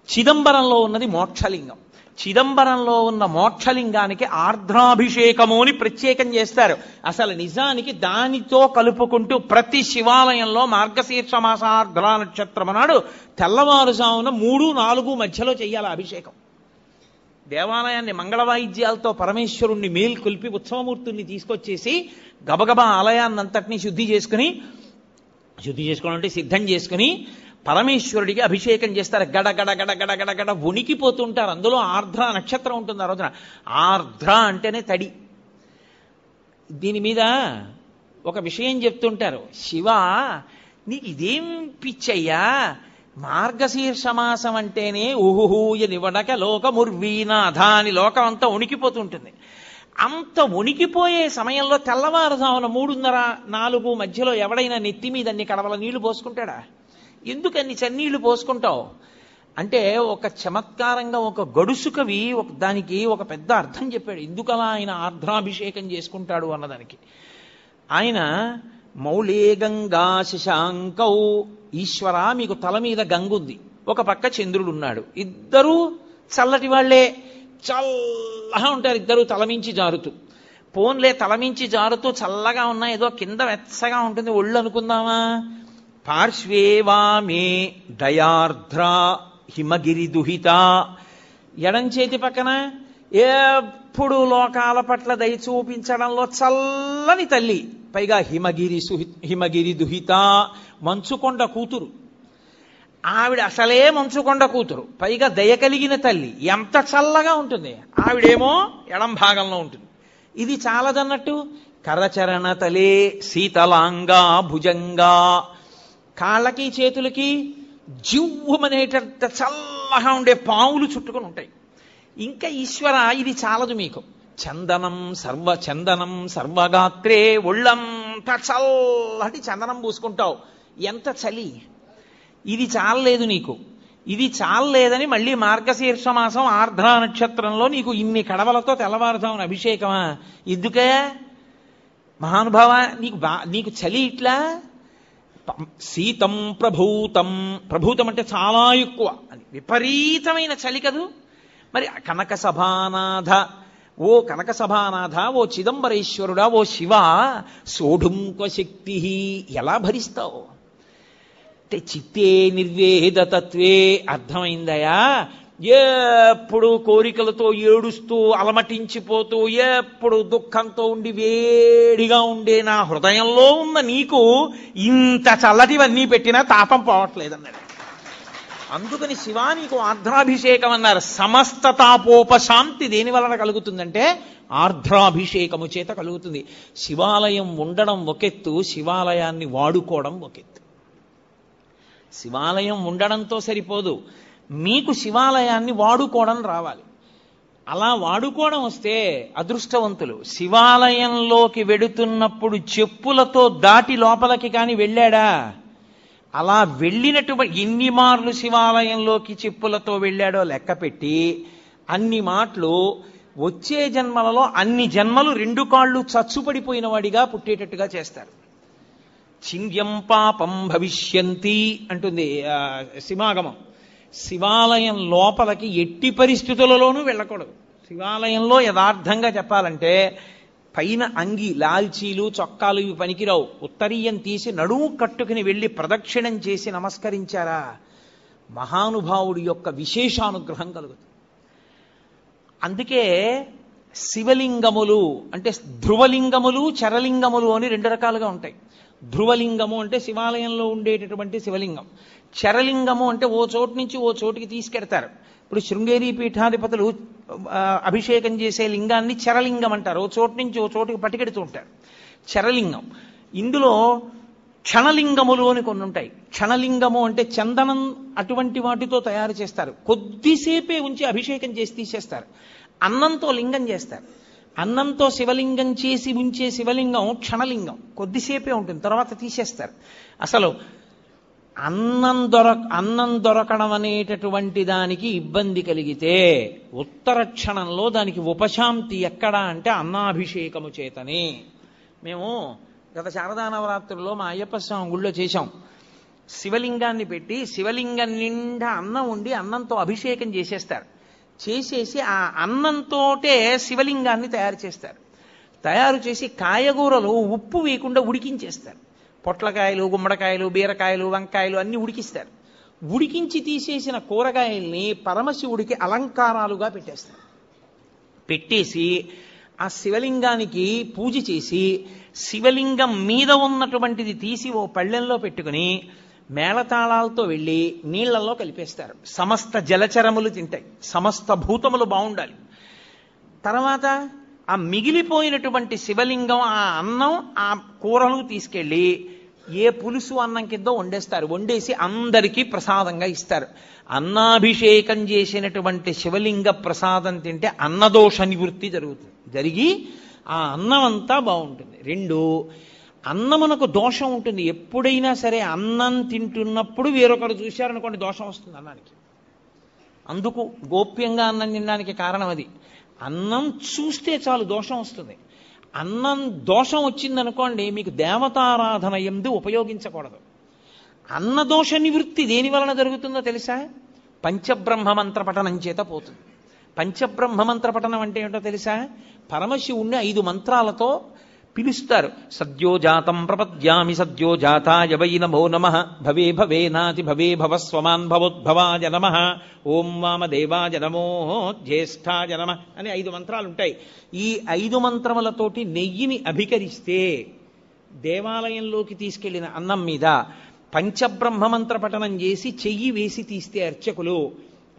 చిదంబరంలో ఉన్నది మోక్షలింగం. చిదంబరంలో ఉన్న మోక్షలింగానికి ఆర్ద్రాభిషేకము అని ప్రత్యేకం చేస్తారు. అసలు నిజానికి దానితో కలుపుకుంటూ ప్రతి శివాలయంలో మార్గశీర్ష మాస ఆర్ద్ర నక్షత్రం నాడు తెల్లవారుజామున 3-4 మధ్యలో చెయ్యాలి అభిషేకం. దేవాలయాన్ని మంగళ వాయిద్యాలతో పరమేశ్వరుణ్ణి మేల్కొల్పి ఉత్సవమూర్తుల్ని తీసుకొచ్చేసి గబగబా ఆలయాన్నంతటినీ శుద్ధి చేసుకోవాలంటే సిద్ధం చేసుకుని పరమేశ్వరుడికి అభిషేకం చేస్తారు. గడగడ గడగడ గడగడ వణికిపోతుంటారు. అందులో ఆర్ద్ర నక్షత్రం ఉంటుంది ఆ రోజున. ఆర్ద్ర అంటేనే తడి. దీని మీద ఒక విషయం చెప్తుంటారు, శివ నీకు ఇదేం పిచ్చయ్యా, మార్గశీర్ష మాసం అంటేనే ఊహూయ నివడక లోకముర్వీనాథ అని లోకం అంతా వణికిపోతుంటుంది. అంత వణికిపోయే సమయంలో తెల్లవారుజామున 3:30-4 మధ్యలో ఎవడైనా నెత్తి మీద అన్ని కడవల నీళ్లు పోసుకుంటాడా? ఎందుకన్ని చన్నీళ్లు పోసుకుంటావు అంటే ఒక చమత్కారంగా ఒక గడుసు కవి దానికి ఒక పెద్ద అర్థం చెప్పాడు. ఎందుకలా ఆయన ఆర్ద్రాభిషేకం చేసుకుంటాడు అన్నదానికి. ఆయన మౌళే గంగా శశాంకౌ, ఈశ్వర మీకు తల మీద గంగుంది, ఒక పక్క చంద్రుడు ఉన్నాడు, ఇద్దరూ చల్లటి వాళ్లే, చల్లగా ఉంటారు ఇద్దరు తలమించి జారుతూ. పోన్లే తలమించి జారుతూ చల్లగా ఉన్నా ఏదో కింద వెచ్చగా ఉంటుంది ఒళ్ళు అనుకుందామా. పార్శ్వే వామే దయార్ద్ర హిమగిరి దుహిత, ఎడం చేతి పక్కన ఎప్పుడు లోకాల పట్ల దయ చూపించడంలో చల్లని తల్లి, పైగా హిమగిరి దుహిత మంచుకొండ కూతురు. ఆవిడ అసలే మంచుకొండ కూతురు, పైగా దయ కలిగిన తల్లి. ఎంత చల్లగా ఉంటుంది. ఆవిడేమో ఎడం భాగంలో ఉంటుంది. ఇది చాలదన్నట్టు కరచరణ తలే శీతలాంగా భుజంగా, కాళ్ళకి చేతులకి జివ్వమనేటంత చల్లగా ఉండే పావులు చుట్టుకొని ఉంటాయి. ఇంకా ఈశ్వర ఇది చాలదు మీకు, చందనం సర్వగాత్రే, ఒళ్ళంతా చల్లటి చందనం పూసుకుంటావు. ఎంత చలి. ఇది చాలలేదు నీకు. ఇది చాలలేదని మళ్ళీ మార్గశీర్ష మాసం ఆర్ద్ర నక్షత్రంలో నీకు ఇన్ని కడవలతో తెల్లవారుజామున అభిషేకమా? ఎందుకే మహానుభావ, నీకు చలి ఇట్లా. శీతం ప్రభూతం అంటే చాలా ఎక్కువ అని, విపరీతమైన చలి కదూ. మరి కనక సభానాథ, ఓ చిదంబరేశ్వరుడా, ఓ శివ, సోఢుంక శక్తి ఎలా భరిస్తావు అంటే చిత్తే నిర్వేదతత్వే. అర్థమైందయా? ఎప్పుడు కోరికలతో ఏడుస్తూ అలమటించిపోతూ ఎప్పుడు దుఃఖంతో ఉండి వేడిగా ఉండే నా హృదయంలో ఉన్న నీకు ఇంత చల్లటివన్నీ పెట్టినా తాపం పోవట్లేదన్నాడు. అందుకని శివా నీకు ఆర్ద్రాభిషేకం అన్నారు. సమస్త తాపోపశాంతి దేని వలన కలుగుతుందంటే ఆర్ద్రాభిషేకము చేత కలుగుతుంది. శివాలయం ఉండడం ఒకెత్తు, శివాలయాన్ని వాడుకోవడం ఒకెత్తు. శివాలయం ఉండడంతో సరిపోదు, మీకు శివాలయాన్ని వాడుకోవడం రావాలి. అలా వాడుకోవడం వస్తే అదృష్టవంతులు. శివాలయంలోకి వెడుతున్నప్పుడు చెప్పులతో దాటి లోపలికి కాని వెళ్ళాడా? అలా వెళ్ళినటువంటి ఎన్ని మార్లు శివాలయంలోకి చెప్పులతో వెళ్ళాడో లెక్క పెట్టి అన్ని మాటలు వచ్చే జన్మలలో అన్ని జన్మలు 2 కాళ్ళు చచ్చుపడిపోయిన వాడిగా పుట్టేటట్టుగా చేస్తారు. చింద్యం పాపం భవిష్యంతి అంటుంది సింహాగమం. శివాలయం లోపలికి ఎట్టి పరిస్థితులలోనూ వెళ్ళకూడదు. శివాలయంలో యథార్థంగా చెప్పాలంటే పైన అంగి, లాల్చీలు, చొక్కాలు ఇవి పనికిరావు. ఉత్తరీయం తీసి నడుము కట్టుకుని వెళ్ళి ప్రదక్షిణం చేసి నమస్కరించారా మహానుభావుడి యొక్క విశేషానుగ్రహం కలుగుతుంది. అందుకే శివలింగములు అంటే ధ్రువలింగములు, చరలింగములు అని 2 రకాలుగా ఉంటాయి. ధ్రువలింగము అంటే శివాలయంలో ఉండేటటువంటి శివలింగం. చరలింగము అంటే ఓ చోటు నుంచి ఓ చోటుకి తీసుకెడతారు. ఇప్పుడు శృంగేరి పీఠాధిపతులు అభిషేకం చేసే లింగాన్ని చరలింగం అంటారు. ఓ చోటు నుంచి ఓ చోటుకి పట్టుకెడుతూ ఉంటారు, చరలింగం. ఇందులో క్షణలింగములు అని కొన్ని ఉంటాయి. క్షణలింగము అంటే చందనం అటువంటి వాటితో తయారు చేస్తారు, కొద్దిసేపే ఉంచి అభిషేకం చేసి తీసేస్తారు. అన్నంతో లింగం చేస్తారు, అన్నంతో శివలింగం చేసి ఉంచే శివలింగం క్షణలింగం, కొద్దిసేపే ఉంటుంది, తర్వాత తీసేస్తారు. అసలు అన్నం దొరకడం అనేటటువంటి దానికి ఇబ్బంది కలిగితే ఉత్తర క్షణంలో దానికి ఉపశాంతి ఎక్కడా అంటే అన్నాభిషేకము చేతనే. మేము గత శారదా నవరాత్రుల్లో మా అయ్యప్ప స్వామి గుళ్ళో చేశాం. శివలింగాన్ని పెట్టి శివలింగం నిండా అన్నం ఉండి అన్నంతో అభిషేకం చేసేస్తారు. చేసేసి ఆ అన్నంతోటే శివలింగాన్ని తయారు చేస్తారు. తయారు చేసి కాయగూరలు ఉప్పు వేయకుండా ఉడికించేస్తారు. పొట్లకాయలు, గుమ్మడికాయలు, బీరకాయలు, వంకాయలు అన్ని ఉడికిస్తారు. ఉడికించి తీసేసిన కూరగాయల్ని పరమశివుడికి అలంకారాలుగా పెట్టేస్తారు. పెట్టేసి ఆ శివలింగానికి పూజ చేసి శివలింగం మీద ఉన్నటువంటిది తీసి ఓ పళ్ళెంలో పెట్టుకుని మేళతాళాలతో వెళ్ళి నీళ్లలో కలిపేస్తారు. సమస్త జలచరములు తింటాయి, సమస్త భూతములు బాగుండాలి. తర్వాత ఆ మిగిలిపోయినటువంటి శివలింగం, ఆ అన్నం, ఆ కూరలు తీసుకెళ్ళి ఏ పులుసు అన్నం కిందో వండేస్తారు. వండేసి అందరికీ ప్రసాదంగా ఇస్తారు. అన్నాభిషేకం చేసినటువంటి శివలింగ ప్రసాదం తింటే అన్నదోష నివృత్తి జరుగుతుంది, జరిగి ఆ అన్నం అంతా బాగుంటుంది. రెండు, అన్నమునకు దోషం ఉంటుంది. ఎప్పుడైనా సరే అన్నం తింటున్నప్పుడు వేరొకరు చూశారనుకోండి దోషం వస్తుంది అన్నానికి. అందుకు గోప్యంగా అన్నం తినడానికి కారణం అది. అన్నం చూస్తే చాలు దోషం వస్తుంది. అన్నం దోషం వచ్చిందనుకోండి మీకు దేవతారాధన యందు ఉపయోగించకూడదు. అన్నదోష నివృత్తి దేని వలన జరుగుతుందో తెలుసా? పంచబ్రహ్మ మంత్ర పఠనం చేత పోతుంది. పంచబ్రహ్మ మంత్ర పఠనం అంటే ఏంటో తెలుసా? పరమశివుణ్ణి 5 మంత్రాలతో పిలుస్తారు. సద్యోజాతం ప్రపద్యామి సద్యోజాతాయ వై నమో నమః, భవే భవే నాతి భవే భవస్వమాన్ భవోద్భవాయ నమః, ఓం వామదేవాయ నమో జ్యేష్ఠాయ నమః అని 5 మంత్రాలు ఉంటాయి. ఈ 5 మంత్రములతోటి నెయ్యిని అభికరిస్తే దేవాలయంలోకి తీసుకెళ్లిన అన్నం మీద పంచబ్రహ్మ మంత్ర పఠనం చేసి చెయ్యి వేసి తీస్తే అర్చకులు,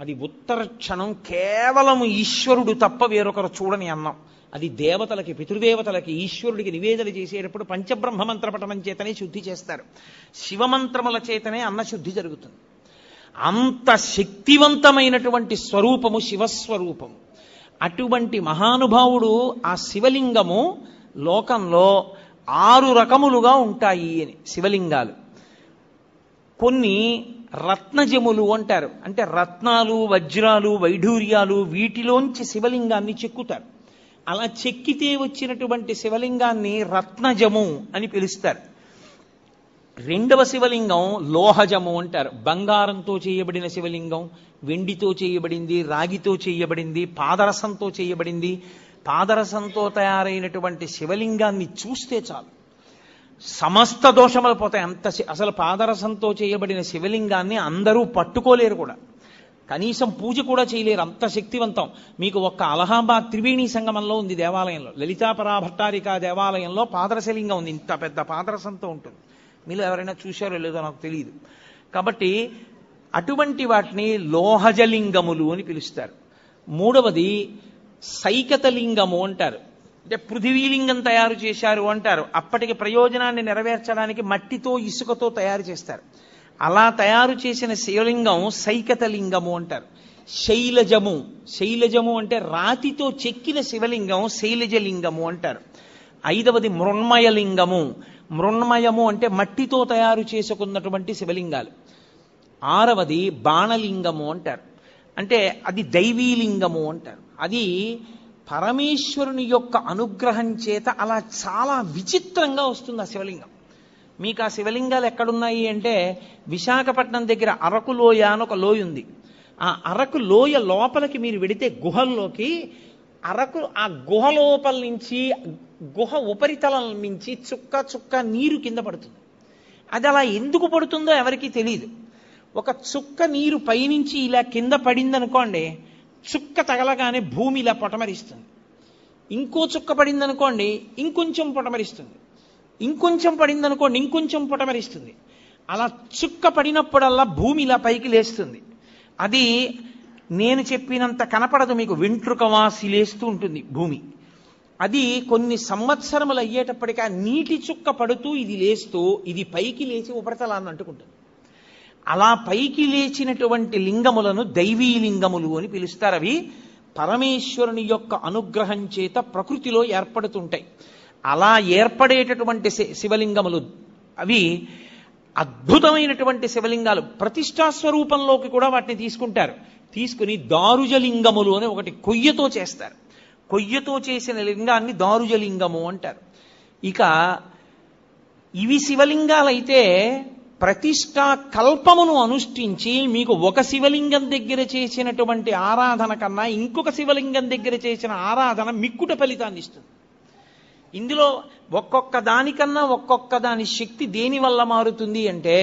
అది ఉత్తర క్షణం కేవలం ఈశ్వరుడు తప్ప వేరొకరు చూడని అన్నం. అది దేవతలకి, పితృదేవతలకి, ఈశ్వరుడికి నివేదన చేసేటప్పుడు పంచబ్రహ్మ మంత్ర పఠనం చేతనే శుద్ధి చేస్తారు. శివమంత్రముల చేతనే అన్నశుద్ధి జరుగుతుంది. అంత శక్తివంతమైనటువంటి స్వరూపము శివస్వరూపము. అటువంటి మహానుభావుడు ఆ శివలింగము లోకంలో 6 రకములుగా ఉంటాయి అని. శివలింగాలు కొన్ని రత్నజములు అంటారు. అంటే రత్నాలు, వజ్రాలు, వైఢూర్యాలు వీటిలోంచి శివలింగాన్ని చెక్కుతారు. అలా చెక్కితే వచ్చినటువంటి శివలింగాన్ని రత్నజము అని పిలుస్తారు. రెండవ శివలింగం లోహజము అంటారు. బంగారంతో చేయబడిన శివలింగం, వెండితో చేయబడింది, రాగితో చేయబడింది, పాదరసంతో చేయబడింది. పాదరసంతో తయారైనటువంటి శివలింగాన్ని చూస్తే చాలు సమస్త దోషములు పోతాయి. అసలు పాదరసంతో చేయబడిన శివలింగాన్ని అందరూ పట్టుకోలేరు కూడా, కనీసం పూజ కూడా చేయలేరు, అంత శక్తివంతం. మీకు ఒక్క అలహాబాద్ త్రివేణి సంగమంలో ఉంది దేవాలయంలో, లలితాపరా భట్టారికా దేవాలయంలో పాదరసలింగం ఉంది. ఇంత పెద్ద పాదరసంతో ఉంటుంది. మీరు ఎవరైనా చూశారో లేదో నాకు తెలియదు. కాబట్టి అటువంటి వాటిని లోహజలింగములు అని పిలుస్తారు. మూడవది సైకతలింగము అంటారు. అంటే పృథివీలింగం తయారు చేశారు అంటారు. అప్పటికి ప్రయోజనాన్ని నెరవేర్చడానికి మట్టితో, ఇసుకతో తయారు చేస్తారు. అలా తయారు చేసిన శివలింగం సైకతలింగము అంటారు. శైలజము, శైలజము అంటే రాతితో చెక్కిన శివలింగం శైలజలింగము అంటారు. 5వది మృణ్మయలింగము. మృణ్మయము అంటే మట్టితో తయారు చేసుకున్నటువంటి శివలింగాలు. 6వది బాణలింగము అంటారు. అంటే అది దైవీలింగము అంటారు. అది పరమేశ్వరుని యొక్క అనుగ్రహం చేత అలా చాలా విచిత్రంగా వస్తుంది ఆ శివలింగం. మీకు ఆ శివలింగాలు ఎక్కడున్నాయి అంటే విశాఖపట్నం దగ్గర అరకు లోయ అని ఒక లోయ ఉంది. ఆ అరకు లోయ లోపలికి మీరు వెడితే గుహల్లోకి, అరకు ఆ గుహ లోపల నుంచి, గుహ ఉపరితలం నుంచి చుక్క చుక్క నీరు కింద పడుతుంది. అది అలా ఎందుకు పడుతుందో ఎవరికీ తెలియదు. ఒక చుక్క నీరు పైనుంచి ఇలా కింద పడిందనుకోండి, చుక్క తగలగానే భూమి ఇలా పొటమరిస్తుంది. ఇంకో చుక్క పడిందనుకోండి, ఇంకొంచెం పొటమరిస్తుంది. ఇంకొంచెం పడింది అనుకోండి, ఇంకొంచెం పొటమరిస్తుంది. అలా చుక్క పడినప్పుడల్లా భూమి ఇలా పైకి లేస్తుంది. అది నేను చెప్పినంత కనపడదు మీకు, వెంట్రుక వాసి లేస్తూ ఉంటుంది భూమి. అది కొన్ని సంవత్సరములు అయ్యేటప్పటికీ ఆ నీటి చుక్క పడుతూ ఇది లేస్తూ ఇది పైకి లేచి ఉపరితలాన్ని అంటుకుంటుంది. అలా పైకి లేచినటువంటి లింగములను దైవీ లింగములు అని పిలుస్తారు. అవి పరమేశ్వరుని యొక్క అనుగ్రహం చేత ప్రకృతిలో ఏర్పడుతుంటాయి. అలా ఏర్పడేటటువంటి శివలింగములు అవి అద్భుతమైనటువంటి శివలింగాలు. ప్రతిష్టా స్వరూపంలోకి కూడా వాటిని తీసుకుంటారు. తీసుకుని దారుజలింగములు అని ఒకటి కొయ్యతో చేస్తారు. కొయ్యతో చేసిన లింగాన్ని దారుజలింగము అంటారు. ఇక ఇవి శివలింగాలైతే ప్రతిష్టా కల్పమును అనుష్ఠించి మీకు ఒక శివలింగం దగ్గర చేసినటువంటి ఆరాధన కన్నా ఇంకొక శివలింగం దగ్గర చేసిన ఆరాధన మిక్కుట ఫలితాన్ని ఇస్తుంది. ఇందులో ఒక్కొక్క దానికన్నా ఒక్కొక్క దాని శక్తి దేని వల్ల మారుతుంది అంటే,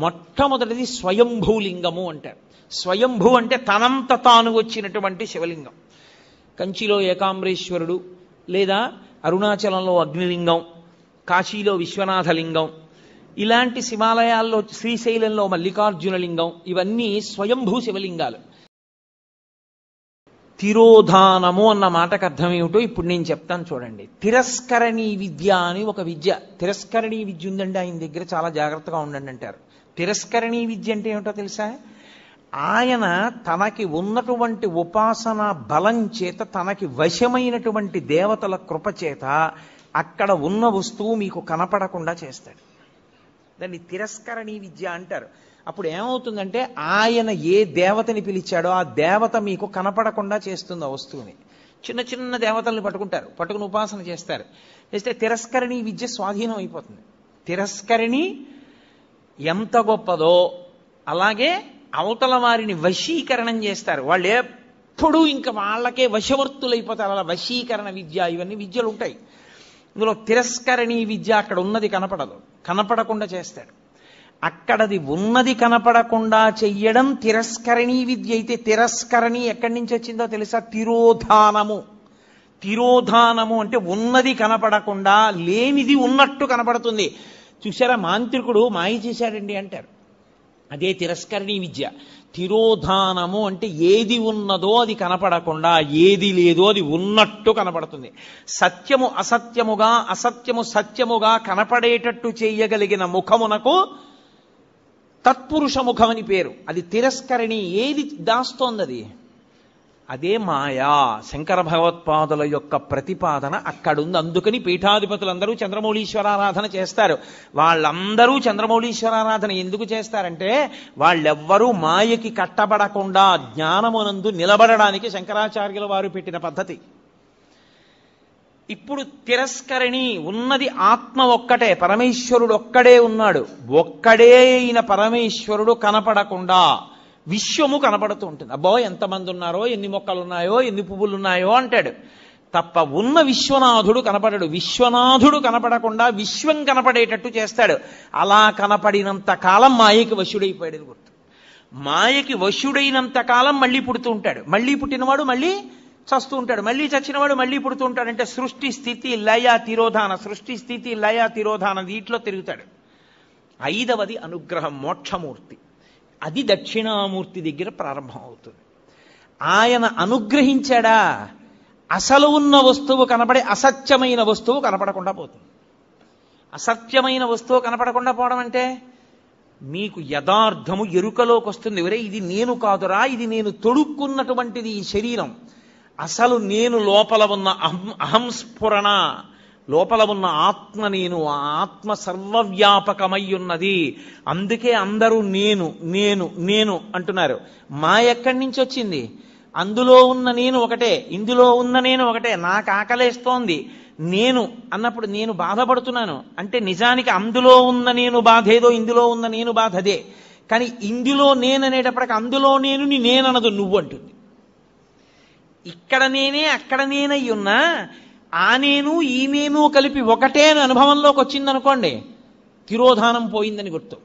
మొట్టమొదటిది స్వయంభూలింగము అంటారు. స్వయంభూ అంటే తనంత తాను వచ్చినటువంటి శివలింగం. కంచిలో ఏకాంబరేశ్వరుడు, లేదా అరుణాచలంలో అగ్నిలింగం, కాశీలో విశ్వనాథలింగం, ఇలాంటి శివాలయాల్లో శ్రీశైలంలో మల్లికార్జునలింగం, ఇవన్నీ స్వయంభూ శివలింగాలు. తిరోధానము అన్న మాటకు అర్థం ఏమిటో ఇప్పుడు నేను చెప్తాను చూడండి. తిరస్కరణీ విద్య అని ఒక విద్య. తిరస్కరణీ విద్య ఉందండి ఆయన దగ్గర, చాలా జాగ్రత్తగా ఉండండి అంటారు. తిరస్కరణీ విద్య అంటే ఏమిటో తెలుసా? ఆయన తనకి ఉన్నటువంటి ఉపాసన బలం చేత, తనకి వశమైనటువంటి దేవతల కృప చేత అక్కడ ఉన్న వస్తువు మీకు కనపడకుండా చేస్తాడు. దాన్ని తిరస్కరణీ విద్య అంటారు. అప్పుడు ఏమవుతుందంటే, ఆయన ఏ దేవతని పిలిచాడో ఆ దేవత మీకు కనపడకుండా చేస్తుంది ఆ వస్తువుని. చిన్న చిన్న దేవతల్ని పట్టుకుంటారు, పట్టుకుని ఉపాసన చేస్తారు. చేస్తే తిరస్కరణీ విద్య స్వాధీనం అయిపోతుంది. తిరస్కరణి ఎంత గొప్పదో అలాగే అవతల వారిని వశీకరణం చేస్తారు. వాళ్ళు ఎప్పుడూ ఇంకా వాళ్ళకే వశవర్తులైపోతారు. అలా వశీకరణ విద్య, ఇవన్నీ విద్యలు ఉంటాయి. ఇందులో తిరస్కరణీ విద్య అక్కడ ఉన్నది కనపడదు, కనపడకుండా చేస్తాడు. అక్కడది ఉన్నది కనపడకుండా చెయ్యడం తిరస్కరణీ విద్య అయితే, తిరస్కరణి ఎక్కడి నుంచి వచ్చిందో తెలుసా? తిరోధానము. తిరోధానము అంటే ఉన్నది కనపడకుండా లేనిది ఉన్నట్టు కనపడుతుంది. చూసారా, మాంత్రికుడు మాయ చేశాడండి అంటారు. అదే తిరస్కరణీ విద్య. తిరోధానము అంటే ఏది ఉన్నదో అది కనపడకుండా, ఏది లేదో అది ఉన్నట్టు కనపడుతుంది. సత్యము అసత్యముగా, అసత్యము సత్యముగా కనపడేటట్టు చేయగలిగిన ముఖమునకు తత్పురుష ముఖమని పేరు. అది తిరస్కరణి. ఏది దాస్తోంది? అదే మాయా. శంకర భగవత్పాదుల యొక్క ప్రతిపాదన అక్కడుంది. అందుకని పీఠాధిపతులందరూ చంద్రమౌళీశ్వరారాధన చేస్తారు. వాళ్ళందరూ చంద్రమౌళీశ్వరారాధన ఎందుకు చేస్తారంటే, వాళ్ళెవ్వరూ మాయకి కట్టబడకుండా జ్ఞానమునందు నిలబడడానికి శంకరాచార్యుల వారు పెట్టిన పద్ధతి. ఇప్పుడు తిరస్కరణి ఉన్నది ఆత్మ ఒక్కటే, పరమేశ్వరుడు ఒక్కడే ఉన్నాడు. ఒక్కడే అయిన పరమేశ్వరుడు కనపడకుండా విశ్వము కనపడుతూ ఉంటుంది. అబ్బో ఎంతమంది ఉన్నారో, ఎన్ని మొక్కలు ఉన్నాయో, ఎన్ని పువ్వులు ఉన్నాయో అంటాడు తప్ప ఉన్న విశ్వనాథుడు కనపడడు. విశ్వనాథుడు కనపడకుండా విశ్వం కనపడేటట్టు చేస్తాడు. అలా కనపడినంత కాలం మాయకి వశుడైపోయాడు గుర్తు. మాయకి వశుడైనంత కాలం మళ్ళీ పుడుతూ ఉంటాడు. మళ్ళీ పుట్టినవాడు మళ్ళీ చస్తూ ఉంటాడు, మళ్ళీ చచ్చినవాడు మళ్ళీ పుడుతూ ఉంటాడు. అంటే సృష్టి స్థితి లయ తిరోధాన, సృష్టి స్థితి లయ తిరోధాన, వీటిలో తిరుగుతాడు. ఐదవది అనుగ్రహం, మోక్షమూర్తి. అది దక్షిణామూర్తి దగ్గర ప్రారంభం అవుతుంది. ఆయన అనుగ్రహించాడా, అసలు ఉన్న వస్తువు కనపడే అసత్యమైన వస్తువు కనపడకుండా పోతుంది. అసత్యమైన వస్తువు కనపడకుండా పోవడం అంటే మీకు యథార్థము ఎరుకలోకి వస్తుంది. ఎవరే ఇది నేను కాదురా, ఇది నేను తొడుక్కున్నటువంటిది ఈ శరీరం. అసలు నేను లోపల ఉన్న అహంస్ఫురణ, లోపల ఉన్న ఆత్మ నేను, ఆ ఆత్మ సర్వవ్యాపకమై ఉన్నది. అందుకే అందరూ నేను నేను నేను అంటున్నారు. మా ఎక్కడి నుంచి వచ్చింది? అందులో ఉన్న నేను ఒకటే, ఇందులో ఉన్న నేను ఒకటే. నాకు ఆకలేస్తోంది నేను అన్నప్పుడు నేను బాధపడుతున్నాను అంటే నిజానికి అందులో ఉన్న నేను బాధేదో, ఇందులో ఉన్న నేను బాధ అదే. కానీ ఇందులో నేను అనేటప్పటికి అందులో నేనుని నేననదు, నువ్వు అంటుంది. ఇక్కడ నేనే అక్కడ నేనై ఉన్నా ఆ నేను ఈ నేను కలిపి ఒకటే అని అనుభవంలోకి వచ్చిందనుకోండి, తిరోధానం పోయిందని గుర్తు.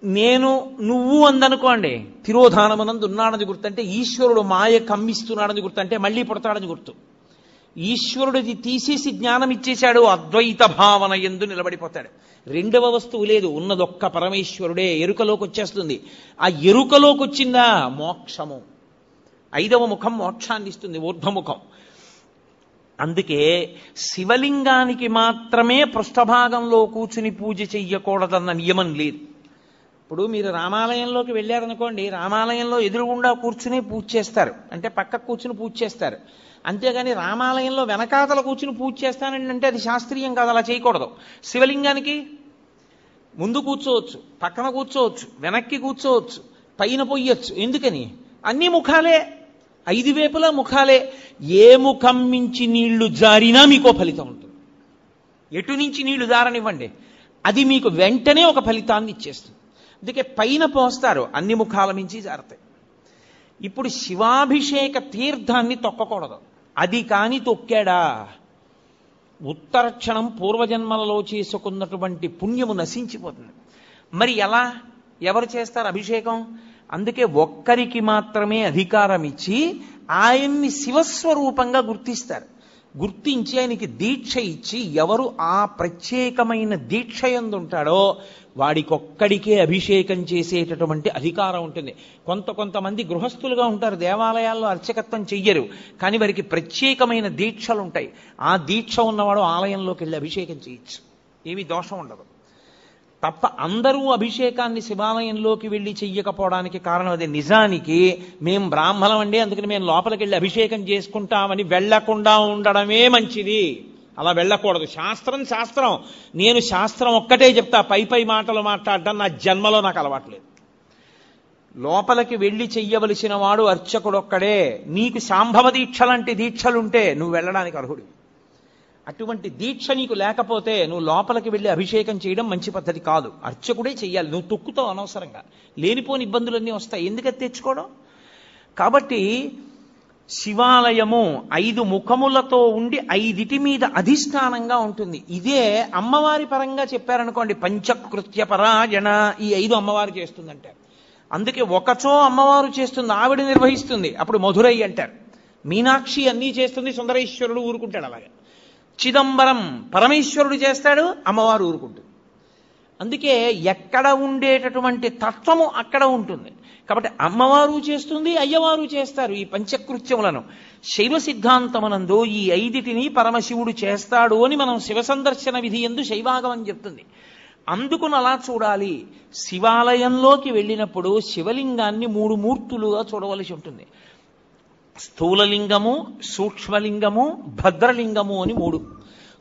నేను నువ్వు అందనుకోండి, తిరోధానమునందు ఉన్నాడని గుర్తు. అంటే ఈశ్వరుడు మాయ కమ్మిస్తున్నాడని గుర్తు, అంటే మళ్ళీ పుడతాడని గుర్తు. ఈశ్వరుడిది తీసేసి జ్ఞానం ఇచ్చేశాడు, అద్వైత భావన యందు నిలబడిపోతాడు. రెండవ వస్తువు లేదు, ఉన్నదొక్క పరమేశ్వరుడే. ఎరుకలోకి వచ్చేస్తుంది. ఆ ఎరుకలోకి వచ్చిందా మోక్షము. 5వ ముఖం మోక్షాన్ని ఇస్తుంది, ఊర్ధ్వముఖం. అందుకే శివలింగానికి మాత్రమే పృష్ఠభాగంలో కూర్చుని పూజ చెయ్యకూడదన్న నియమం లేదు. ఇప్పుడు మీరు రామాలయంలోకి వెళ్ళారనుకోండి, రామాలయంలో ఎదురుగుండా కూర్చుని పూజ చేస్తారు, అంటే పక్కకు కూర్చుని పూజ చేస్తారు. అంతేగాని రామాలయంలో వెనకాతల కూర్చుని పూజ చేస్తానండి అంటే అది శాస్త్రీయం కాదు, అలా చేయకూడదు. శివలింగానికి ముందు కూర్చోవచ్చు, పక్కన కూర్చోవచ్చు, వెనక్కి కూర్చోవచ్చు, పైన పొయ్యొచ్చు. ఎందుకని? అన్ని ముఖాలే, 5 వైపులా ముఖాలే. ఏ ముఖం నుంచి నీళ్లు జారినా మీకో ఫలితం ఉంటుంది. ఎటు నుంచి నీళ్లు జారనివ్వండి, అది మీకు వెంటనే ఒక ఫలితాన్ని ఇచ్చేస్తుంది. అందుకే పైన పోస్తారు, అన్ని ముఖాల నుంచి జారుతాయి. ఇప్పుడు శివాభిషేక తీర్థాన్ని తొక్కకూడదు. అది కాని తొక్కాడా ఉత్తరక్షణం పూర్వజన్మలలో చేసుకున్నటువంటి పుణ్యము నశించిపోతుంది. మరి ఎలా, ఎవరు చేస్తారు అభిషేకం? అందుకే ఒక్కరికి మాత్రమే అధికారం ఇచ్చి ఆయన్ని శివస్వరూపంగా గుర్తిస్తారు. గుర్తించి ఆయనకి దీక్ష ఇచ్చి ఎవరు ఆ ప్రత్యేకమైన దీక్ష యందు ఉంటాడో వాడికొక్కడికే అభిషేకం చేసేటటువంటి అధికారం ఉంటుంది. కొంతమంది గృహస్థులుగా ఉంటారు, దేవాలయాల్లో అర్చకత్వం చెయ్యరు, కానీ వారికి ప్రత్యేకమైన దీక్షలు ఉంటాయి. ఆ దీక్ష ఉన్నవాడు ఆలయంలోకి వెళ్ళి అభిషేకం చేయొచ్చు, ఏమీ దోషం ఉండదు. తప్ప అందరూ అభిషేకాన్ని శివాలయంలోకి వెళ్ళి చెయ్యకపోవడానికి కారణం అదే. నిజానికి మేం బ్రాహ్మణం అండి, అందుకని మేము లోపలికి వెళ్ళి అభిషేకం చేసుకుంటామని వెళ్లకుండా ఉండడమే మంచిది. అలా వెళ్ళకూడదు. శాస్త్రం శాస్త్రం. నేను శాస్త్రం ఒక్కటే చెప్తా, పై మాటలు మాట్లాడడం నా జన్మలో నాకు అలవాట్లేదు. లోపలికి వెళ్ళి చెయ్యవలసిన వాడు అర్చకుడొక్కడే. నీకు శాంభవ దీక్ష లాంటి దీక్షలుంటే నువ్వు వెళ్ళడానికి అర్హుడివి. అటువంటి దీక్ష నీకు లేకపోతే నువ్వు లోపలికి వెళ్ళి అభిషేకం చేయడం మంచి పద్ధతి కాదు. అర్చకుడే చెయ్యాలి. నువ్వు తొక్కుతావు అనవసరంగా, లేనిపోని ఇబ్బందులన్నీ వస్తాయి. ఎందుకని తెచ్చుకోవడం? కాబట్టి శివాలయము 5 ముఖములతో ఉండి 5 మీద అధిష్టానంగా ఉంటుంది. ఇదే అమ్మవారి పరంగా చెప్పారనుకోండి, పంచకృత్య పరాయణ, ఈ 5 అమ్మవారు చేస్తుందంటారు. అందుకే ఒకచో అమ్మవారు చేస్తుంది, ఆవిడ నిర్వహిస్తుంది, అప్పుడు మధురై అంటారు. మీనాక్షి అన్నీ చేస్తుంది, సుందరేశ్వరుడు ఊరుకుంటాడు. అలాగే చిదంబరం పరమేశ్వరుడు చేస్తాడు, అమ్మవారు ఊరుకుంటుంది. అందుకే ఎక్కడ ఉండేటటువంటి తత్వము అక్కడ ఉంటుంది. కాబట్టి అమ్మవారు చేస్తుంది, అయ్యవారు చేస్తారు ఈ పంచకృత్యములను. శైవ సిద్ధాంతమునందు ఈ 5 పరమశివుడు చేస్తాడు అని మనం శివ సందర్శన విధి యందు శైవాగమని చెప్తుంది. అందుకుని అలా చూడాలి. శివాలయంలోకి వెళ్ళినప్పుడు శివలింగాన్ని 3 మూర్తులుగా చూడవలసి ఉంటుంది. స్థూలలింగము, సూక్ష్మలింగము, భద్రలింగము అని 3.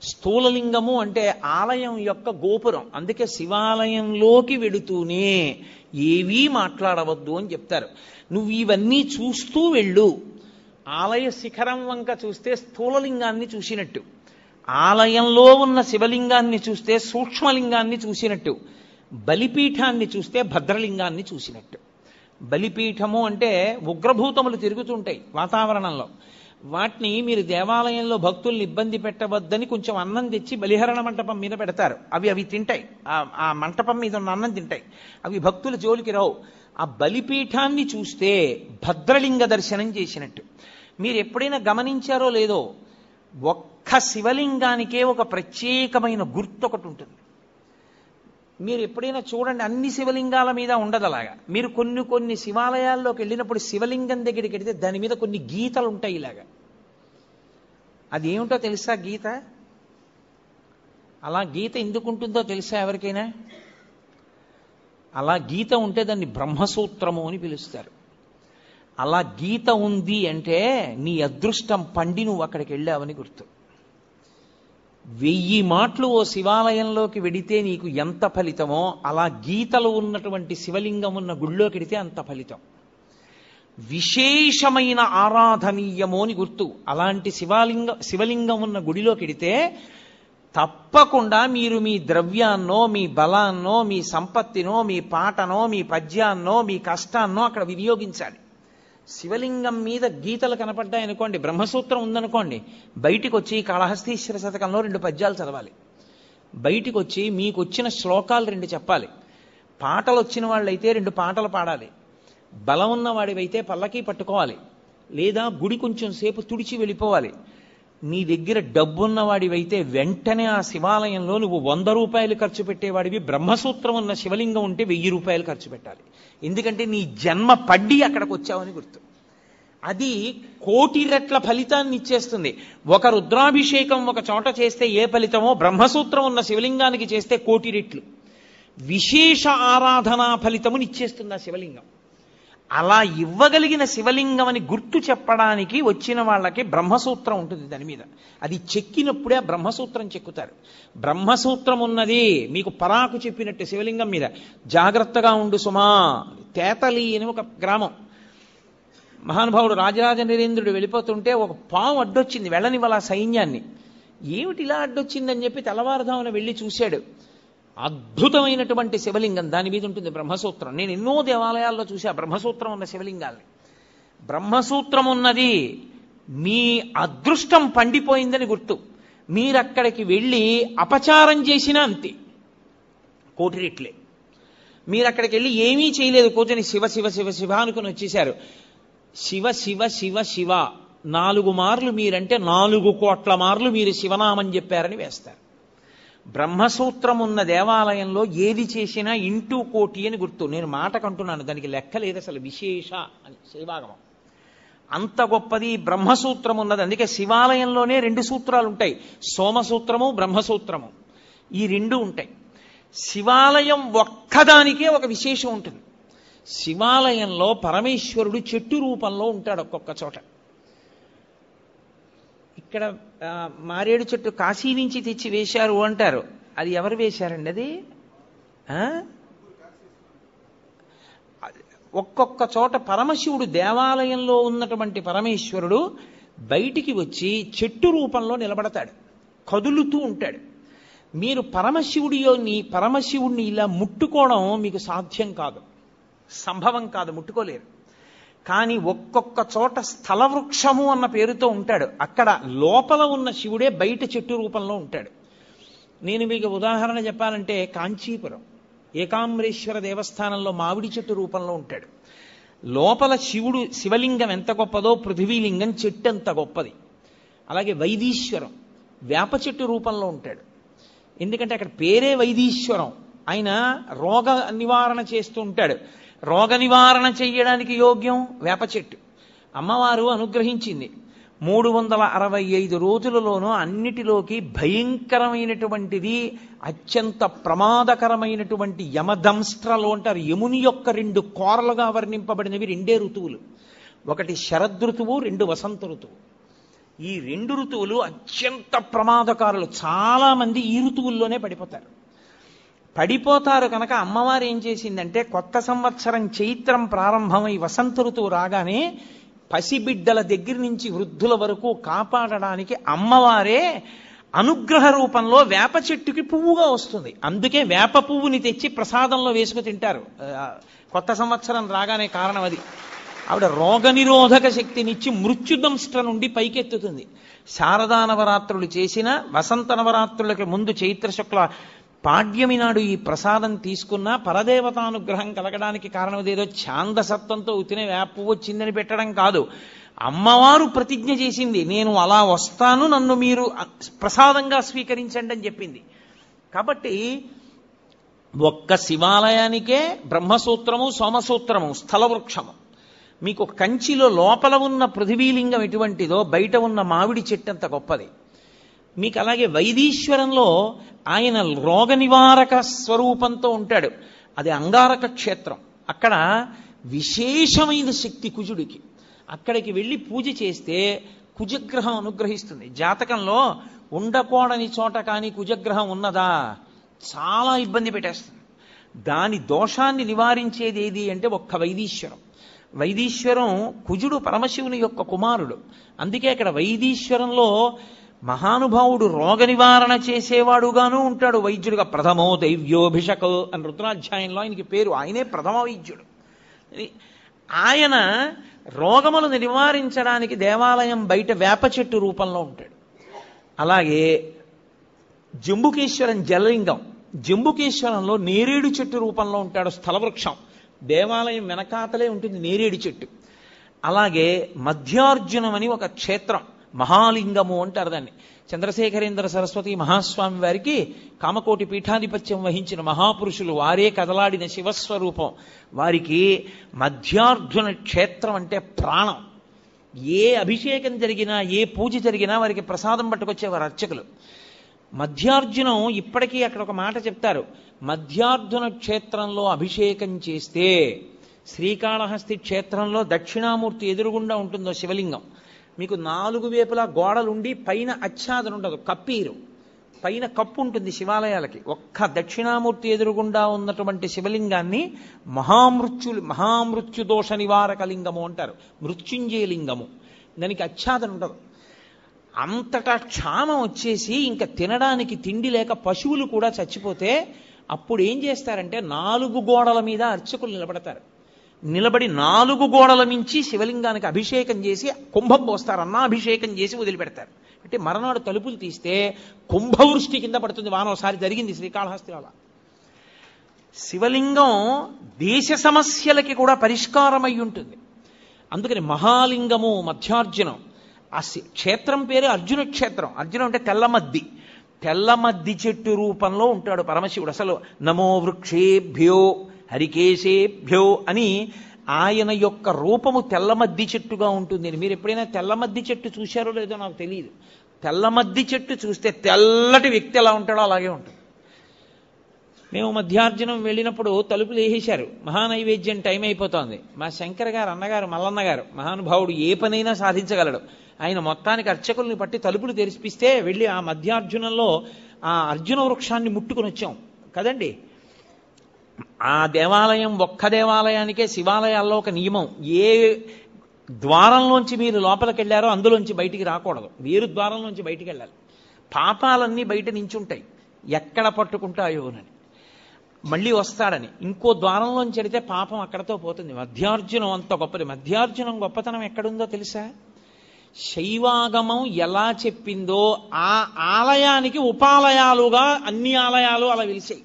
స్థూలలింగము అంటే ఆలయం యొక్క గోపురం. అందుకే శివాలయంలోకి వెడుతూనే ఏవీ మాట్లాడవద్దు అని చెప్తారు. నువ్వు ఇవన్నీ చూస్తూ వెళ్ళు. ఆలయ శిఖరం వంక చూస్తే స్థూలలింగాన్ని చూసినట్టు, ఆలయంలో ఉన్న శివలింగాన్ని చూస్తే సూక్ష్మలింగాన్ని చూసినట్టు, బలిపీఠాన్ని చూస్తే భద్రలింగాన్ని చూసినట్టు. బలిపీఠము అంటే ఉగ్రభూతములు తిరుగుతుంటాయి వాతావరణంలో. వాటిని మీరు దేవాలయంలో భక్తుల్ని ఇబ్బంది పెట్టవద్దని కొంచెం అన్నం తెచ్చి బలిహరణ మంటపం మీద పెడతారు. అవి తింటాయి, ఆ మంటపం మీద ఉన్న అన్నం తింటాయి. అవి భక్తుల జోలికి రావు. ఆ బలిపీఠాన్ని చూస్తే భద్రలింగ దర్శనం చేసినట్టు. మీరు ఎప్పుడైనా గమనించారో లేదో, ఒక్క శివలింగానికే ఒక ప్రత్యేకమైన గుర్తు ఒకటి ఉంటుంది. మీరు ఎప్పుడైనా చూడండి, అన్ని శివలింగాల మీద ఉండదు అలాగా. మీరు కొన్ని శివాలయాల్లోకి వెళ్ళినప్పుడు శివలింగం దగ్గరికి వెళితే దాని మీద కొన్ని గీతలు ఉంటాయి ఇలాగా. అది ఏమిటో తెలుసా గీత? అలా గీత ఎందుకు ఉంటుందో తెలుసా ఎవరికైనా? అలా గీత ఉంటే దాన్ని బ్రహ్మసూత్రము అని పిలుస్తారు. అలా గీత ఉంది అంటే నీ అదృష్టం పండి నువ్వు అక్కడికి వెళ్ళావని గుర్తు. 1000 మాటలు ఓ శివాలయంలోకి వెడితే నీకు ఎంత ఫలితమో, అలా గీతలు ఉన్నటువంటి శివలింగం ఉన్న గుళ్ళోకి వెడితే అంత ఫలితం. విశేషమైన ఆరాధనీయమో అని గుర్తు. అలాంటి శివలింగం ఉన్న గుడిలోకి వెడితే తప్పకుండా మీరు మీ ద్రవ్యాన్నో, మీ బలాన్నో, మీ సంపత్తినో, మీ పాటనో, మీ పద్యాన్నో, మీ కష్టాన్నో అక్కడ వినియోగించాలి. శివలింగం మీద గీతలు కనపడ్డాయనుకోండి, బ్రహ్మసూత్రం ఉందనుకోండి, బయటికి వచ్చి కాళహస్తీశ్వర శతకంలో 2 పద్యాలు చదవాలి. బయటికి వచ్చి మీకు వచ్చిన శ్లోకాలు 2 చెప్పాలి. పాటలు వచ్చిన వాళ్ళైతే 2 పాటలు పాడాలి. బలం ఉన్నవాడివైతే పల్లకి పట్టుకోవాలి, లేదా గుడి కొంచెం సేపు తుడిచి వెళ్ళిపోవాలి. నీ దగ్గర డబ్బున్నవాడివైతే వెంటనే ఆ శివాలయంలో నువ్వు 100 రూపాయలు ఖర్చు పెట్టేవాడివి, బ్రహ్మసూత్రం ఉన్న శివలింగం ఉంటే 1000 రూపాయలు ఖర్చు పెట్టాలి. ఎందుకంటే నీ జన్మ పడ్డి అక్కడికి వచ్చావని గుర్తు. అది 1,000,000 రెట్ల ఫలితాన్ని ఇచ్చేస్తుంది. ఒక రుద్రాభిషేకం ఒక చోట చేస్తే ఏ ఫలితమో బ్రహ్మసూత్రం ఉన్న శివలింగానికి చేస్తే 1,000,000 రెట్లు విశేష ఆరాధనా ఫలితముని ఇచ్చేస్తుంది ఆ శివలింగం. అలా ఇవ్వగలిగిన శివలింగం అని గుర్తు చెప్పడానికి వచ్చిన వాళ్ళకి బ్రహ్మసూత్రం ఉంటుంది దాని మీద. అది చెక్కినప్పుడే ఆ బ్రహ్మసూత్రం చెక్కుతారు. బ్రహ్మసూత్రం ఉన్నది మీకు పరాకు చెప్పినట్టు శివలింగం మీద. జాగ్రత్తగా ఉండు సుమా. తేతలి అని ఒక గ్రామం. మహానుభావుడు రాజరాజ నరేంద్రుడు వెళ్ళిపోతుంటే ఒక పాము అడ్డొచ్చింది, వెళ్ళనివ్వాల సైన్యాన్ని. ఏమిటి ఇలా అడ్డొచ్చిందని చెప్పి తెల్లవారుదామున వెళ్ళి చూశాడు. అద్భుతమైనటువంటి శివలింగం, దాని మీద ఉంటుంది బ్రహ్మసూత్రం. నేను ఎన్నో దేవాలయాల్లో చూసా బ్రహ్మసూత్రం ఉన్న శివలింగాల్ని. బ్రహ్మసూత్రం ఉన్నది మీ అదృష్టం పండిపోయిందని గుర్తు. మీరక్కడికి వెళ్ళి అపచారం చేసినా అంతే, 1,000,000 రెట్లే. మీరు అక్కడికి వెళ్ళి ఏమీ చేయలేదు, కూర్చొని శివ శివ శివ శివ అనుకుని వచ్చేశారు. శివ శివ శివ శివ 4 మార్లు మీరంటే 4 కోట్ల మార్లు మీరు శివనామం చెప్పారని వేస్తారు. బ్రహ్మసూత్రం ఉన్న దేవాలయంలో ఏది చేసినా ఇంటూ 1,000,000 అని గుర్తు. నేను మాటకంటున్నాను, దానికి లెక్క లేదు అసలు. విశేష అని శైవాగమం అంత గొప్పది బ్రహ్మసూత్రం ఉన్నది. అందుకే శివాలయంలోనే 2 సూత్రాలు ఉంటాయి, సోమసూత్రము బ్రహ్మసూత్రము. ఈ 2 ఉంటాయి. శివాలయం ఒక్కదానికే ఒక విశేషం ఉంటుంది. శివాలయంలో పరమేశ్వరుడు చెట్టు రూపంలో ఉంటాడు ఒక్కొక్క చోట. ఇక్కడ మారేడు చెట్టు కాశీ నుంచి తెచ్చి వేశారు అంటారు. అది ఎవరు వేశారండి? అది ఒక్కొక్క చోట పరమశివుడు దేవాలయంలో ఉన్నటువంటి పరమేశ్వరుడు బయటికి వచ్చి చెట్టు రూపంలో నిలబడతాడు, కదులుతూ ఉంటాడు. మీరు పరమశివుడిని ఇలా ముట్టుకోవడం మీకు సాధ్యం కాదు, సంభవం కాదు, ముట్టుకోలేరు. కానీ ఒక్కొక్క చోట స్థల వృక్షము అన్న పేరుతో ఉంటాడు. అక్కడ లోపల ఉన్న శివుడే బయట చెట్టు రూపంలో ఉంటాడు. నేను మీకు ఉదాహరణ చెప్పాలంటే కాంచీపురం ఏకాంబరేశ్వర దేవస్థానంలో మామిడి చెట్టు రూపంలో ఉంటాడు. లోపల శివలింగం ఎంత గొప్పదో పృథివీలింగం చెట్టు అంత గొప్పది. అలాగే వైదీశ్వరం వేప చెట్టు రూపంలో ఉంటాడు. ఎందుకంటే అక్కడ పేరే వైదీశ్వరం. ఆయన రోగ నివారణ చేస్తూ ఉంటాడు. రోగ నివారణ చెయ్యడానికి యోగ్యం వేప చెట్టు. అమ్మవారు అనుగ్రహించింది. 365 రోజులలోనూ అన్నిటిలోకి భయంకరమైనటువంటిది, అత్యంత ప్రమాదకరమైనటువంటి యమదంస్ట్రలు అంటారు. యముని యొక్క 2 కోరలుగా వర్ణింపబడినవి 2 ఋతువులు. ఒకటి శరదృతువు, 2 వసంత ఋతువు. ఈ 2 ఋతువులు అత్యంత ప్రమాదకారులు. చాలా మంది ఈ ఋతువుల్లోనే పడిపోతారు కనుక అమ్మవారు ఏం చేసిందంటే, కొత్త సంవత్సరం చైత్రం ప్రారంభమై వసంత ఋతువు రాగానే పసిబిడ్డల దగ్గర నుంచి వృద్ధుల వరకు కాపాడడానికి అమ్మవారే అనుగ్రహ రూపంలో వేప చెట్టుకి పువ్వుగా వస్తుంది. అందుకే వేప పువ్వుని తెచ్చి ప్రసాదంలో వేసుకు తింటారు కొత్త సంవత్సరం రాగానే. కారణం అది. ఆవిడ రోగనిరోధక శక్తినిచ్చి మృత్యుదంష్ట నుండి పైకెత్తుతుంది. శారదా నవరాత్రులు చేసిన వసంత నవరాత్రులకి ముందు చైత్ర శుక్ల పాడ్యమి నాడు ఈ ప్రసాదం తీసుకున్నా పరదేవతానుగ్రహం కలగడానికి కారణం ఏదో ఛాందసత్వంతో ఉతినే వేప పువ్వు వచ్చిందని పెట్టడం కాదు. అమ్మవారు ప్రతిజ్ఞ చేసింది, నేను అలా వస్తాను, నన్ను మీరు ప్రసాదంగా స్వీకరించండి అని చెప్పింది. కాబట్టి ఒక్క శివాలయానికే బ్రహ్మసూత్రము, సోమసూత్రము, స్థలవృక్షము. మీకు కంచిలో లోపల ఉన్న పృథివీలింగం ఎటువంటిదో బయట ఉన్న మామిడి చెట్టు అంత గొప్పది. మీకు అలాగే వైదీశ్వరంలో ఆయన రోగ నివారక స్వరూపంతో ఉంటాడు. అది అంగారక క్షేత్రం. అక్కడ విశేషమైన శక్తి కుజుడికి. అక్కడికి వెళ్ళి పూజ చేస్తే కుజగ్రహం అనుగ్రహిస్తుంది. జాతకంలో ఉండకూడని చోట కానీ కుజగ్రహం ఉన్నదా చాలా ఇబ్బంది పెట్టేస్తుంది. దాని దోషాన్ని నివారించేది ఏది అంటే ఒక్క వైదీశ్వరం. వైదీశ్వరం కుజుడు పరమశివుని యొక్క కుమారుడు. అందుకే అక్కడ వైదీశ్వరంలో మహానుభావుడు రోగ నివారణ చేసేవాడుగాను ఉంటాడు, వైద్యుడుగా. ప్రథమో దైవ్యోభిషక్ అని రుద్రాధ్యాయంలో ఆయనకి పేరు. ఆయనే ప్రథమ వైద్యుడు. ఆయన రోగములను నివారించడానికి దేవాలయం బయట వేప చెట్టు రూపంలో ఉంటాడు. అలాగే జంబుకేశ్వరం జలలింగం. జంబుకేశ్వరంలో నేరేడు చెట్టు రూపంలో ఉంటాడు, స్థలవృక్షం. దేవాలయం వెనకాతలే ఉంటుంది నేరేడు చెట్టు. అలాగే మధ్యార్జునం అని ఒక క్షేత్రం, మహాలింగము అంటారు దాన్ని. చంద్రశేఖరేంద్ర సరస్వతి మహాస్వామి వారికి కామకోటి పీఠాధిపత్యం వహించిన మహాపురుషులు, వారే కదలాడిన శివస్వరూపం. వారికి మధ్యార్జున క్షేత్రం అంటే ప్రాణం. ఏ అభిషేకం జరిగినా, ఏ పూజ జరిగినా వారికి ప్రసాదం పట్టుకొచ్చేవారు అర్చకులు. మధ్యార్జునం ఇప్పటికీ అక్కడ ఒక మాట చెప్తారు, మధ్యార్జున క్షేత్రంలో అభిషేకం చేస్తే, శ్రీకాళహస్తి క్షేత్రంలో దక్షిణామూర్తి ఎదురుగుండా ఉంటుందో శివలింగం, మీకు 4 వైపులా గోడలుండి పైన ఆచ్ఛాదన ఉండదు, కప్పీరు, పైన కప్పు ఉంటుంది శివాలయాలకి. ఒక్క దక్షిణామూర్తి ఎదురుగుండా ఉన్నటువంటి శివలింగాన్ని మహామృత్యు దోష నివారక లింగము అంటారు, మృత్యుంజయ లింగము. దానికి ఆచ్ఛాదన ఉండదు. అంతటా క్షామం వచ్చేసి ఇంకా తినడానికి తిండి లేక పశువులు కూడా చచ్చిపోతే అప్పుడు ఏం చేస్తారంటే 4 గోడల మీద అర్చకులు నిలబడతారు. నిలబడి 4 గోడల మించి శివలింగానికి అభిషేకం చేసి కుంభం పోస్తారు, అన్నాభిషేకం చేసి వదిలిపెడతారు. అంటే మరనాడు తలుపులు తీస్తే కుంభవృష్టి కింద పడుతుంది వాన. ఒకసారి జరిగింది శ్రీకాళహస్తి వల్ల. శివలింగం దేశ సమస్యలకి కూడా పరిష్కారం అయి ఉంటుంది. అందుకని మహాలింగము మధ్యార్జునం. ఆ క్షేత్రం పేరు అర్జున క్షేత్రం. అర్జునం అంటే తెల్లమద్ది, తెల్లమద్ది చెట్టు రూపంలో ఉంటాడు పరమశివుడు. అసలు నమో వృక్షేభ్యో హరికేశేభ్యో అని ఆయన యొక్క రూపము తెల్లమద్ది చెట్టుగా ఉంటుంది. మీరు ఎప్పుడైనా తెల్లమద్ది చెట్టు చూశారో లేదో నాకు తెలియదు. తెల్లమద్ది చెట్టు చూస్తే తెల్లటి వ్యక్తి ఎలా ఉంటాడో అలాగే ఉంటుంది. మేము మధ్యార్జునం వెళ్ళినప్పుడు తలుపులు వేసేశారు, మహానైవేద్యం టైం అయిపోతోంది. మా శంకర్ గారు అన్నగారు మల్లన్న గారు మహానుభావుడు, ఏ పనైనా సాధించగలడు. ఆయన మొత్తానికి అర్చకుల్ని పట్టి తలుపులు తెరిపిస్తే వెళ్ళి ఆ మధ్యార్జునంలో ఆ అర్జున వృక్షాన్ని ముట్టుకుని వచ్చాం కదండి. ఆ దేవాలయం ఒక్క దేవాలయానికే శివాలయాల్లో ఒక నియమం, ఏ ద్వారంలోంచి మీరు లోపలికి వెళ్ళారో అందులోంచి బయటికి రాకూడదు, వేరు ద్వారంలోంచి బయటికి వెళ్ళాలి. పాపాలన్నీ బయట నించుంటాయి, ఎక్కడ పట్టుకుంటాయోనని, మళ్ళీ వస్తాడని. ఇంకో ద్వారంలోంచి వెడితే పాపం అక్కడతో పోతుంది. మధ్యార్జునం అంత గొప్పది. మధ్యార్జునం గొప్పతనం ఎక్కడుందో తెలుసా? శైవాగమం ఎలా చెప్పిందో ఆ ఆలయానికి ఉపాలయాలుగా అన్ని ఆలయాలు అలా వెలిసాయి.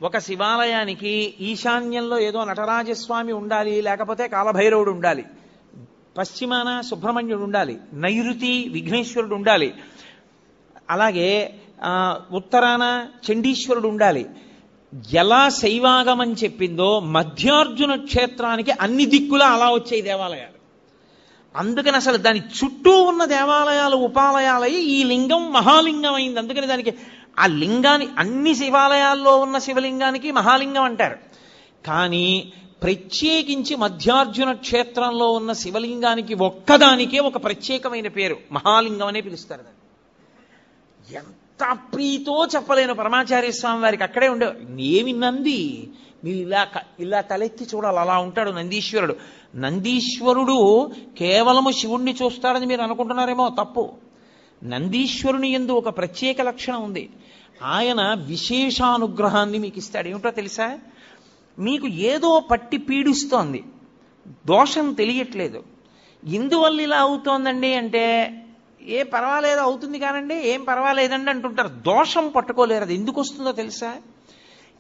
ఒక శివాలయానికి ఈశాన్యంలో ఏదో నటరాజస్వామి ఉండాలి, లేకపోతే కాలభైరవుడు ఉండాలి, పశ్చిమాన సుబ్రహ్మణ్యుడు ఉండాలి, నైరుతి విఘ్నేశ్వరుడు ఉండాలి, అలాగే ఉత్తరాన చండీశ్వరుడు ఉండాలి. ఎలా శైవాగమం చెప్పిందో మధ్యార్జున క్షేత్రానికి అన్ని దిక్కులా అలా వచ్చాయి దేవాలయాలు. అందుకని అసలు దాని చుట్టూ ఉన్న దేవాలయాలు ఉపాలయాలై ఈ లింగం మహాలింగం అయింది. అందుకని దానికి ఆ లింగాన్ని, అన్ని శివాలయాల్లో ఉన్న శివలింగానికి మహాలింగం అంటారు. కానీ ప్రత్యేకించి మధ్యార్జున క్షేత్రంలో ఉన్న శివలింగానికి ఒక్కదానికే ఒక ప్రత్యేకమైన పేరు, మహాలింగం అనే పిలుస్తారు. ఎంత ప్రీతో చెప్పలేను పరమాచార్య స్వామి వారికి. అక్కడే ఉండే ఏమి నంది, మీరు ఇలా తలెత్తి చూడాలి, అలా ఉంటాడు నందీశ్వరుడు. నందీశ్వరుడు కేవలము శివుణ్ణి చూస్తాడని మీరు అనుకుంటున్నారేమో, తప్పు. నందీశ్వరుని యందు ఒక ప్రత్యేక లక్షణం ఉంది. ఆయన విశేషానుగ్రహాన్ని మీకు ఇస్తాడు. ఏమిటో తెలుసా? మీకు ఏదో పట్టి పీడిస్తోంది, దోషం తెలియట్లేదు. ఎందువల్ల ఇలా అవుతోందండి అంటే, ఏ పర్వాలేదు అవుతుంది కానండి, ఏం పర్వాలేదండి అంటుంటారు. దోషం పట్టుకోలేరు. అది ఎందుకు వస్తుందో తెలుసా?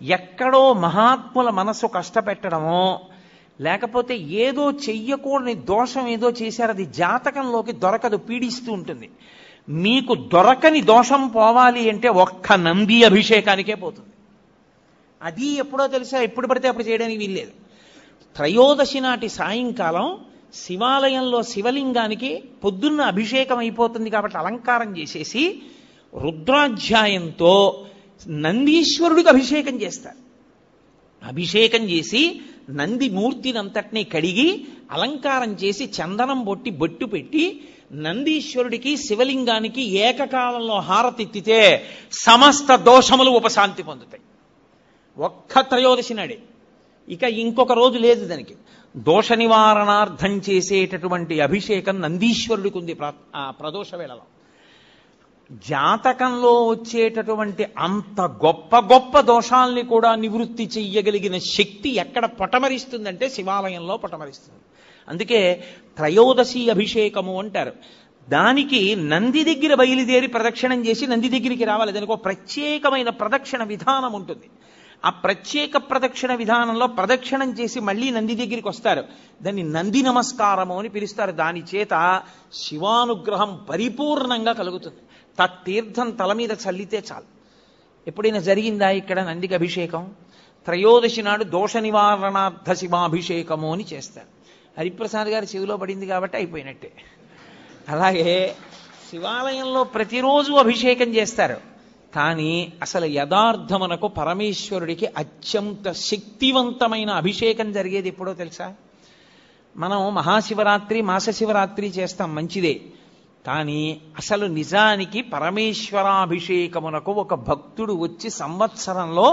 ఎక్కడో మహాత్ముల మనసు కష్టపెట్టడమో, లేకపోతే ఏదో చెయ్యకూడని దోషం ఏదో చేశారు, అది జాతకంలోకి దొరకదు, పీడిస్తూ ఉంటుంది. మీకు దొరకని దోషం పోవాలి అంటే ఒక్క నంది అభిషేకానికే పోతుంది. అది ఎప్పుడో తెలుసా? ఎప్పుడు పడితే అప్పుడు చేయడానికి వీల్లేదు. త్రయోదశి నాటి సాయంకాలం శివాలయంలో శివలింగానికి పొద్దున్న అభిషేకం అయిపోతుంది కాబట్టి అలంకారం చేసేసి రుద్రాధ్యాయంతో నందీశ్వరుడికి అభిషేకం చేస్తారు. అభిషేకం చేసి నంది మూర్తినంతటినీ కడిగి అలంకారం చేసి చందనం బొట్టి బొట్టు పెట్టి నందీశ్వరుడికి శివలింగానికి ఏకకాలంలో హారతిత్తితే సమస్త దోషములు ఉపశాంతి పొందుతాయి. ఒక్క త్రయోదశి నాడే. ఇక ఇంకొక రోజు లేదు దానికి. దోష నివారణార్థం చేసేటటువంటి అభిషేకం నందీశ్వరుడికి ఉంది ప్రదోష వేళలో. జాతకంలో వచ్చేటటువంటి అంత గొప్ప గొప్ప దోషాల్ని కూడా నివృత్తి చెయ్యగలిగిన శక్తి ఎక్కడ పటమరిస్తుందంటే శివాలయంలో పటమరిస్తుంది. అందుకే త్రయోదశి అభిషేకము అంటారు. దానికి నంది దగ్గర బయలుదేరి ప్రదక్షిణం చేసి నంది దగ్గరికి రావాలి. దానికి ఒక ప్రత్యేకమైన ప్రదక్షిణ విధానం ఉంటుంది. ఆ ప్రత్యేక ప్రదక్షిణ విధానంలో ప్రదక్షిణం చేసి మళ్ళీ నంది దగ్గరికి వస్తారు. దాన్ని నంది నమస్కారము అని పిలుస్తారు. దాని చేత శివానుగ్రహం పరిపూర్ణంగా కలుగుతుంది. తత్తీర్థం తల మీద చల్లితే చాలు. ఎప్పుడైనా జరిగిందా ఇక్కడ నందికి అభిషేకం? త్రయోదశి నాడు దోష నివారణార్థ శివాభిషేకము అని చేస్తారు. హరిప్రసాద్ గారి చెవిలో పడింది కాబట్టి అయిపోయినట్టే. అలాగే శివాలయంలో ప్రతిరోజు అభిషేకం చేస్తారు. కానీ అసలు యథార్థమునకు పరమేశ్వరుడికి అత్యంత శక్తివంతమైన అభిషేకం జరిగేది ఎప్పుడో తెలుసా? మనం మహాశివరాత్రి మాస శివరాత్రి చేస్తాం, మంచిదే. కానీ అసలు నిజానికి పరమేశ్వరాభిషేకమునకు ఒక భక్తుడు వచ్చి సంవత్సరంలో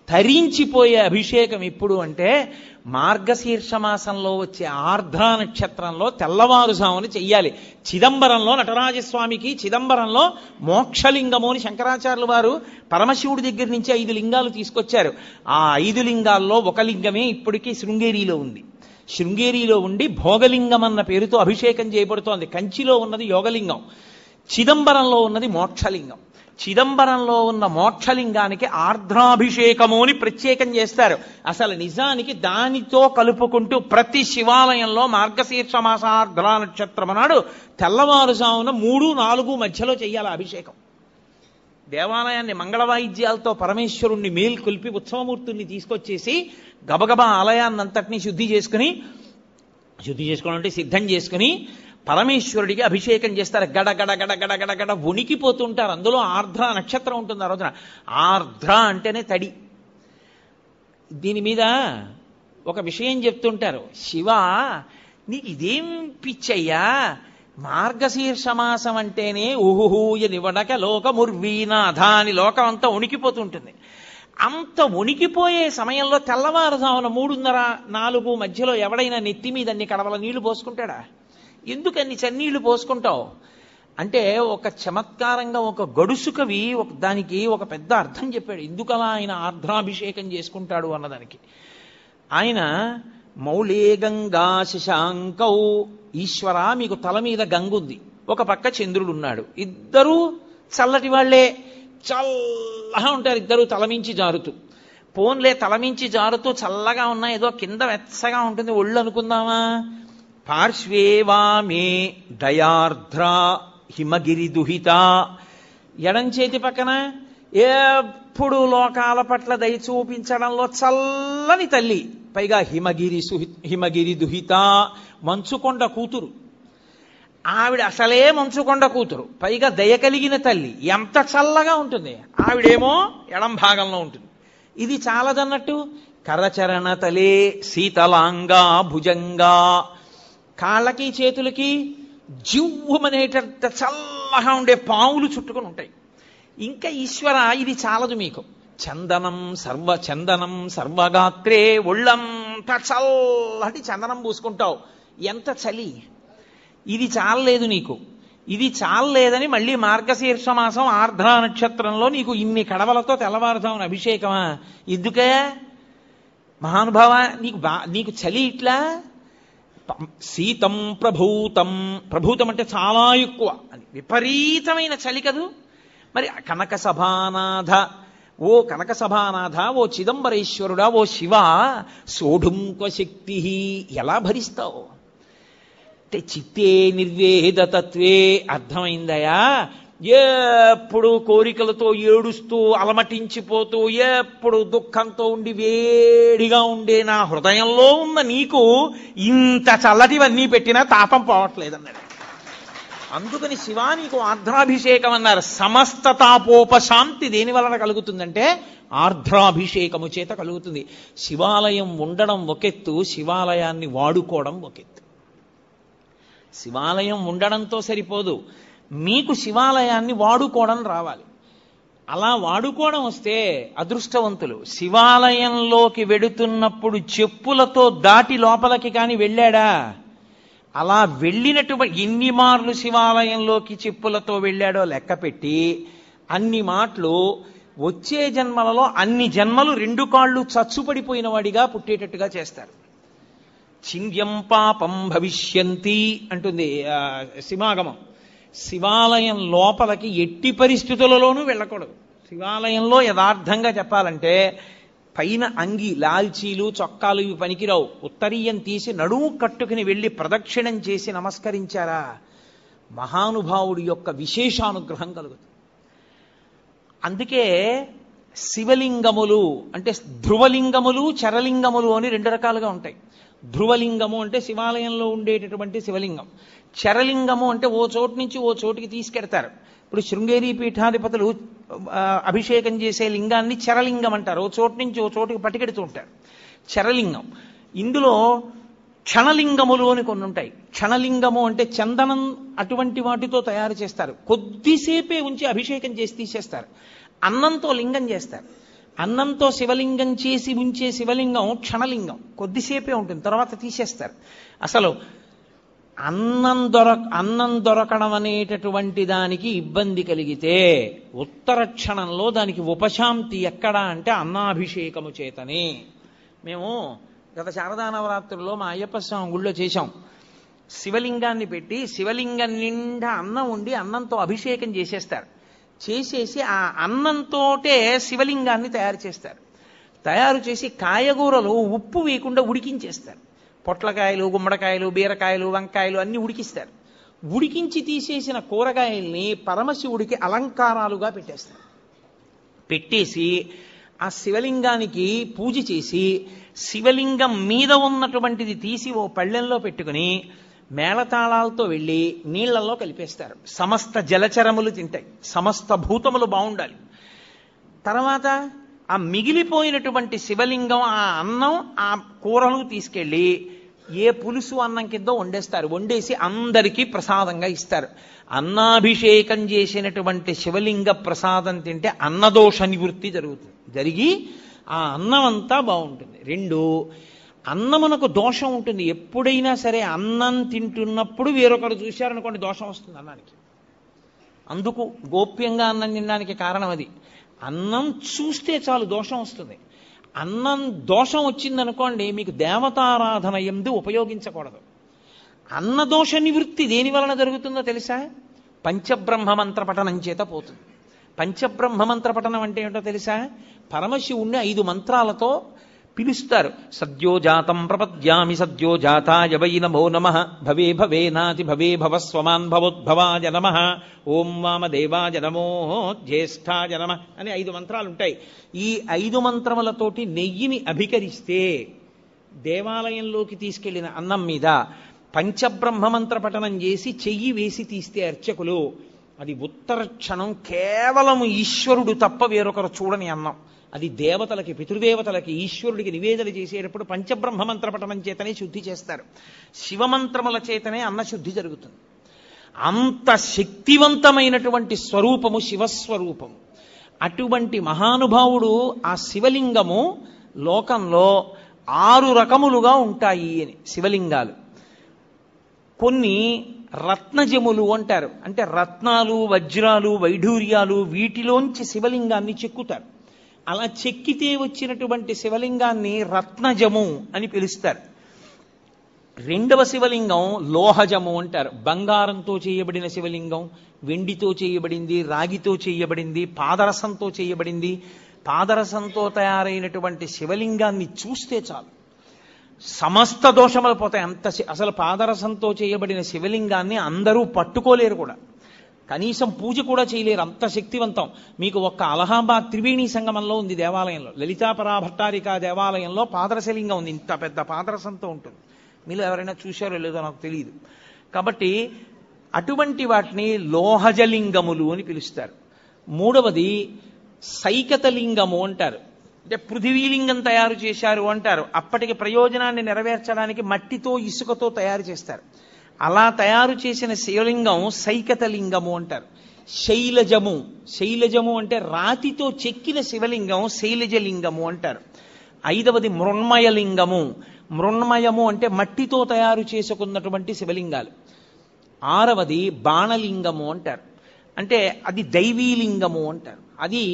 తరించిపోయే అభిషేకం ఎప్పుడు అంటే మార్గశీర్ష మాసంలో వచ్చే ఆర్ద్ర నక్షత్రంలో తెల్లవారుజామున చెయ్యాలి. చిదంబరంలో నటరాజస్వామికి చిదంబరంలో మోక్షలింగము అని శంకరాచార్యులు వారు పరమశివుడి దగ్గర నుంచి 5 లింగాలు తీసుకొచ్చారు. ఆ 5 లింగాల్లో ఒక లింగమే ఇప్పటికీ శృంగేరిలో ఉంది. శృంగేరిలో ఉండి భోగలింగం అన్న పేరుతో అభిషేకం చేయబడుతోంది. కంచిలో ఉన్నది యోగలింగం, చిదంబరంలో ఉన్నది మోక్షలింగం. చిదంబరంలో ఉన్న మోక్షలింగానికి ఆర్ద్రాభిషేకము అని ప్రత్యేకం చేస్తారు. అసలు నిజానికి దానితో కలుపుకుంటూ ప్రతి శివాలయంలో మార్గశీర్ష మాస ఆర్ద్ర నక్షత్రం నాడు తెల్లవారుజామున 3-4 మధ్యలో చెయ్యాలి అభిషేకం. దేవాలయాన్ని మంగళ వాయిద్యాలతో పరమేశ్వరుణ్ణి మేల్కొల్పి ఉత్సవమూర్తుల్ని తీసుకొచ్చేసి గబగబా ఆలయాన్నంతటినీ శుద్ధి చేసుకోవాలంటే సిద్ధం చేసుకుని పరమేశ్వరుడికి అభిషేకం చేస్తారు. గడ గడ గడ గడ గడ గడ వణికిపోతుంటారు. అందులో ఆర్ద్ర నక్షత్రం ఉంటుంది ఆ రోజున. ఆర్ద్ర అంటేనే తడి. దీని మీద ఒక విషయం చెప్తుంటారు. శివ, నీకు ఇదేం పిచ్చయ్యా, మార్గశీర్ష మాసం అంటేనే ఊహూయ నివడక లోకముర్వీనాథ అని లోకం అంతా వణికిపోతుంటుంది. అంత వణికిపోయే సమయంలో తెల్లవారుజామున 3:30-4 మధ్యలో ఎవడైనా నెత్తి మీద అన్ని కడవల నీళ్లు పోసుకుంటాడా? ఎందుకన్ని చన్నీళ్లు పోసుకుంటావు అంటే ఒక చమత్కారంగా ఒక గడుసు కవి దానికి ఒక పెద్ద అర్థం చెప్పాడు. ఎందుకలా ఆయన ఆర్ద్రాభిషేకం చేసుకుంటాడు అన్నదానికి. ఆయన మౌళే గంగా శశాంకౌ, ఈశ్వర మీకు తల మీద గంగుంది, ఒక పక్క చంద్రుడు ఉన్నాడు, ఇద్దరూ చల్లటి వాళ్లే, చల్లగా ఉంటారు ఇద్దరు తలమించి జారుతూ. పోన్లే తలమించి జారుతూ చల్లగా ఉన్నా ఏదో కింద వెచ్చగా ఉంటుంది ఒళ్ళు అనుకుందామా. పార్శ్వేవామే దయార్ద్ర హిమగిరి దుహిత, ఎడం చేతి పక్కన ఎప్పుడు లోకాల పట్ల దయ చూపించడంలో చల్లని తల్లి, పైగా హిమగిరి దుహిత మంచుకొండ కూతురు. ఆవిడ అసలే మంచుకొండ కూతురు, పైగా దయ కలిగిన తల్లి. ఎంత చల్లగా ఉంటుంది. ఆవిడేమో ఎడం భాగంలో ఉంటుంది. ఇది చాలదన్నట్టు కరచరణ తలే శీతలాంగా భుజంగా, కాళ్ళకి చేతులకి జివ్వుమనేటంత చల్లగా ఉండే పావులు చుట్టుకొని ఉంటాయి. ఇంకా ఈశ్వర ఇది చాలదు మీకు, చందనం సర్వగాత్రే, ఒళ్ళంతా చల్లటి చందనం పూసుకుంటావు. ఎంత చలి. ఇది చాలలేదు నీకు. ఇది చాలలేదని మళ్ళీ మార్గశీర్ష మాసం ఆర్ద్ర నక్షత్రంలో నీకు ఇన్ని కడవలతో తెల్లవారుజామున అభిషేకమా? ఎందుకే మహానుభావ, నీకు చలి ఇట్లా. శీతం ప్రభూతం అంటే చాలా ఎక్కువ అని, విపరీతమైన చలి కదూ. మరి కనక సభానాథ, ఓ కనక సభానాథ, ఓ చిదంబరేశ్వరుడా, ఓ శివ, సోఢుంక శక్తి ఎలా భరిస్తావు అంటే చిత్తే నిర్వేద తత్వే. అర్థమైందయా? ఎప్పుడు కోరికలతో ఏడుస్తూ అలమటించిపోతూ ఎప్పుడు దుఃఖంతో ఉండి వేడిగా ఉండే నా హృదయంలో ఉన్న నీకు ఇంత చల్లటివన్నీ పెట్టినా తాపం పోవట్లేదన్నాడు. అందుకని శివ నీకు ఆర్ద్రాభిషేకం అన్నారు. సమస్త తాపోపశాంతి దేని వలన కలుగుతుందంటే ఆర్ద్రాభిషేకము చేత కలుగుతుంది. శివాలయం ఉండడం ఒకెత్తు, శివాలయాన్ని వాడుకోవడం ఒకెత్తు. శివాలయం ఉండడంతో సరిపోదు, మీకు శివాలయాన్ని వాడుకోవడం రావాలి. అలా వాడుకోవడం వస్తే అదృష్టవంతులు. శివాలయంలోకి వెడుతున్నప్పుడు చెప్పులతో దాటి లోపలికి కాని వెళ్ళాడా? అలా వెళ్ళినటువంటి ఎన్ని మార్లు శివాలయంలోకి చెప్పులతో వెళ్ళాడో లెక్క పెట్టి అన్ని మాటలు వచ్చే జన్మలలో అన్ని జన్మలు 2 కాళ్ళు చచ్చుపడిపోయిన వాడిగా పుట్టేటట్టుగా చేస్తారు. చింద్యం పాపం భవిష్యంతి అంటుంది శివాగమం. శివాలయం లోపలికి ఎట్టి పరిస్థితులలోనూ వెళ్ళకూడదు. శివాలయంలో యథార్థంగా చెప్పాలంటే పైన అంగి లాల్చీలు చొక్కాలు ఇవి పనికిరావు, ఉత్తరీయం తీసి నడుము కట్టుకుని వెళ్ళి ప్రదక్షిణం చేసి నమస్కరించారా, మహానుభావుడి యొక్క విశేషానుగ్రహం కలుగుతుంది. అందుకే శివలింగములు అంటే ధ్రువలింగములు చరలింగములు అని రెండు రకాలుగా ఉంటాయి. ధ్రువలింగము అంటే శివాలయంలో ఉండేటటువంటి శివలింగం, చరలింగము అంటే ఓ చోటు నుంచి ఓ చోటికి తీసుకెడతారు. ఇప్పుడు శృంగేరి పీఠాధిపతులు అభిషేకం చేసే లింగాన్ని చరలింగం అంటారు, ఓ చోటు నుంచి ఓ చోటుకి పట్టుకెడుతూ ఉంటారు, చరలింగం. ఇందులో క్షణలింగములు అని కొన్ని ఉంటాయి. క్షణలింగము అంటే చందనం అటువంటి వాటితో తయారు చేస్తారు, కొద్దిసేపే ఉంచి అభిషేకం చేసి తీసేస్తారు. అన్నంతో లింగం చేస్తారు, అన్నంతో శివలింగం చేసి ఉంచే శివలింగం క్షణలింగం, కొద్దిసేపే ఉంటుంది, తర్వాత తీసేస్తారు. అసలు అన్నం దొరకడం అనేటటువంటి దానికి ఇబ్బంది కలిగితే ఉత్తర క్షణంలో దానికి ఉపశాంతి ఎక్కడా అంటే అన్నాభిషేకము చేతనే. మేము గత శారదా నవరాత్రుల్లో మా అయ్యప్ప స్వామి గుళ్ళో చేశాం. శివలింగాన్ని పెట్టి శివలింగం నిండా అన్నం ఉండి అన్నంతో అభిషేకం చేసేస్తారు. చేసేసి ఆ అన్నంతోటే శివలింగాన్ని తయారు చేస్తారు. తయారు చేసి కాయగూరలు ఉప్పు వేయకుండా ఉడికించేస్తారు. పొట్లకాయలు, గుమ్మడికాయలు, బీరకాయలు, వంకాయలు అన్ని ఉడికిస్తారు. ఉడికించి తీసేసిన కూరగాయల్ని పరమశివుడికి అలంకారాలుగా పెట్టేస్తారు. పెట్టేసి ఆ శివలింగానికి పూజ చేసి శివలింగం మీద ఉన్నటువంటిది తీసి ఓ పళ్ళెంలో పెట్టుకుని మేళతాళాలతో వెళ్ళి నీళ్లలో కలిపేస్తారు. సమస్త జలచరములు తింటాయి, సమస్త భూతములు బాగుండాలి. తర్వాత ఆ మిగిలిపోయినటువంటి శివలింగం, ఆ అన్నం, ఆ కూరలు తీసుకెళ్ళి ఏ పులుసు అన్నం కింద వండేస్తారు. వండేసి అందరికీ ప్రసాదంగా ఇస్తారు. అన్నాభిషేకం చేసినటువంటి శివలింగ ప్రసాదం తింటే అన్నదోష నివృత్తి జరుగుతుంది, జరిగి ఆ అన్నం అంతా బాగుంటుంది. రెండు, అన్నమునకు దోషం ఉంటుంది. ఎప్పుడైనా సరే అన్నం తింటున్నప్పుడు వేరొకరు చూశారనుకోండి దోషం వస్తుంది అన్నానికి. అందుకు గోప్యంగా అన్నం తినడానికి కారణం అది. అన్నం చూస్తే చాలు దోషం వస్తుంది. అన్నం దోషం వచ్చిందనుకోండి మీకు దేవతారాధన యందు ఉపయోగించకూడదు. అన్నదోష నివృత్తి దేని వలన జరుగుతుందో తెలుసా? పంచబ్రహ్మ మంత్ర పఠనం చేత పోతుంది. పంచబ్రహ్మ మంత్ర పఠనం అంటే ఏంటో తెలుసా? పరమశివుణ్ణి 5 మంత్రాలతో పిలుస్తారు. సద్యోజాతం ప్రపద్యామి సద్యోజాతాయ వై నమో నమః, భవే భవే నాతి భవే భవస్వమాన్ భవోద్భవాయ నమః, ఓం వామదేవాయ నమో జ్యేష్ఠాయ నమః అని 5 మంత్రాలు ఉంటాయి. ఈ 5 మంత్రములతోటి నెయ్యిని అభికరిస్తే దేవాలయంలోకి తీసుకెళ్లిన అన్నం మీద పంచబ్రహ్మ మంత్ర పఠనం చేసి చెయ్యి వేసి తీస్తే అర్చకులు, అది ఉత్తర క్షణం కేవలం ఈశ్వరుడు తప్ప వేరొకరు చూడని అన్నం. అది దేవతలకి, పితృదేవతలకి, ఈశ్వరుడికి నివేదన చేసేటప్పుడు పంచబ్రహ్మ మంత్ర పఠనం చేతనే శుద్ధి చేస్తారు. శివమంత్రముల చేతనే అన్నశుద్ధి జరుగుతుంది. అంత శక్తివంతమైనటువంటి స్వరూపము శివస్వరూపము. అటువంటి మహానుభావుడు ఆ శివలింగము లోకంలో 6 రకములుగా ఉంటాయి అని. శివలింగాలు కొన్ని రత్నజములు అంటారు, అంటే రత్నాలు, వజ్రాలు, వైఢూర్యాలు వీటిలోంచి శివలింగాన్ని చెక్కుతారు. అలా చెక్కితే వచ్చినటువంటి శివలింగాన్ని రత్నజము అని పిలుస్తారు. రెండవ శివలింగం లోహజము అంటారు. బంగారంతో చేయబడిన శివలింగం, వెండితో చేయబడింది, రాగితో చేయబడింది, పాదరసంతో చేయబడింది. పాదరసంతో తయారైనటువంటి శివలింగాన్ని చూస్తే చాలు సమస్త దోషములు పోతాయి. అసలు పాదరసంతో చేయబడిన శివలింగాన్ని అందరూ పట్టుకోలేరు కూడా, కనీసం పూజ కూడా చేయలేరు, అంత శక్తివంతం. మీకు ఒక్క అలహాబాద్ త్రివేణి సంగమంలో ఉంది దేవాలయంలో, లలితాపరా భట్టారికా దేవాలయంలో పాదరసలింగం ఉంది. ఇంత పెద్ద పాదరసంతో ఉంటుంది. మీరు ఎవరైనా చూశారో లేదో నాకు తెలియదు. కాబట్టి అటువంటి వాటిని లోహజలింగములు అని పిలుస్తారు. మూడవది సైకతలింగము అంటారు. అంటే పృథివీలింగం తయారు చేశారు అంటారు. అప్పటికి ప్రయోజనాన్ని నెరవేర్చడానికి మట్టితో ఇసుకతో తయారు చేస్తారు. అలా తయారు చేసిన శివలింగం సైకతలింగము అంటారు. శైలజము, శైలజము అంటే రాతితో చెక్కిన శివలింగం శైలజలింగము అంటారు. 5వది మృణ్మయలింగము. మృణ్మయము అంటే మట్టితో తయారు చేసుకున్నటువంటి శివలింగాలు. 6వది బాణలింగము అంటారు, అంటే అది దైవీలింగము అంటారు. అది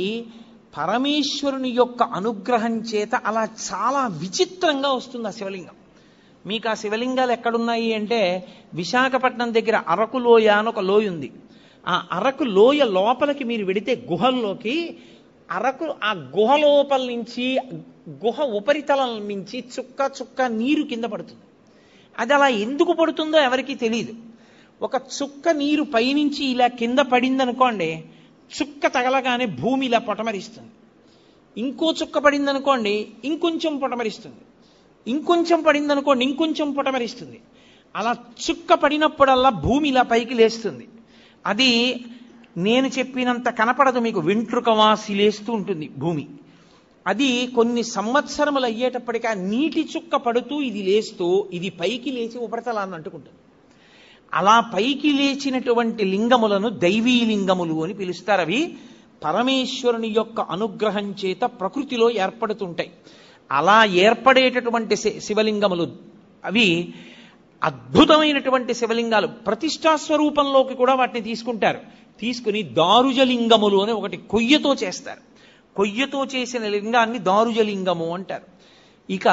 పరమేశ్వరుని యొక్క అనుగ్రహం చేత అలా చాలా విచిత్రంగా వస్తుంది ఆ శివలింగం. మీకు ఆ శివలింగాలు ఎక్కడున్నాయి అంటే విశాఖపట్నం దగ్గర అరకు లోయ అని ఒక లోయ ఉంది. ఆ అరకు లోయ లోపలికి మీరు వెడితే గుహల్లోకి, అరకు ఆ గుహ లోపల నుంచి గుహ ఉపరితలం మించి చుక్క చుక్క నీరు కింద పడుతుంది. అది అలా ఎందుకు పడుతుందో ఎవరికీ తెలియదు. ఒక చుక్క నీరు పైనుంచి ఇలా కింద పడిందనుకోండి, చుక్క తగలగానే భూమి ఇలా పొటమరిస్తుంది. ఇంకో చుక్క పడిందనుకోండి, ఇంకొంచెం పొటమరిస్తుంది. ఇంకొంచెం పడిందనుకోండి, ఇంకొంచెం పొటమరిస్తుంది. అలా చుక్క పడినప్పుడల్లా భూమి ఇలా పైకి లేస్తుంది. అది నేను చెప్పినంత కనపడదు మీకు, వెంట్రుక వాసి లేస్తూ ఉంటుంది భూమి. అది కొన్ని సంవత్సరములు అయ్యేటప్పటికీ ఆ నీటి చుక్క పడుతూ ఇది లేస్తూ ఇది పైకి లేచి ఉపరితలాన్ని అంటుకుంటుంది. అలా పైకి లేచినటువంటి లింగములను దైవీ లింగములు అని పిలుస్తారు. అవి పరమేశ్వరుని యొక్క అనుగ్రహం చేత ప్రకృతిలో ఏర్పడుతుంటాయి. అలా ఏర్పడేటటువంటి శివలింగములు అవి అద్భుతమైనటువంటి శివలింగాలు. ప్రతిష్టా స్వరూపంలోకి కూడా వాటిని తీసుకుంటారు. తీసుకుని దారుజలింగములు అని ఒకటి కొయ్యతో చేస్తారు. కొయ్యతో చేసిన లింగాన్ని దారుజలింగము అంటారు. ఇక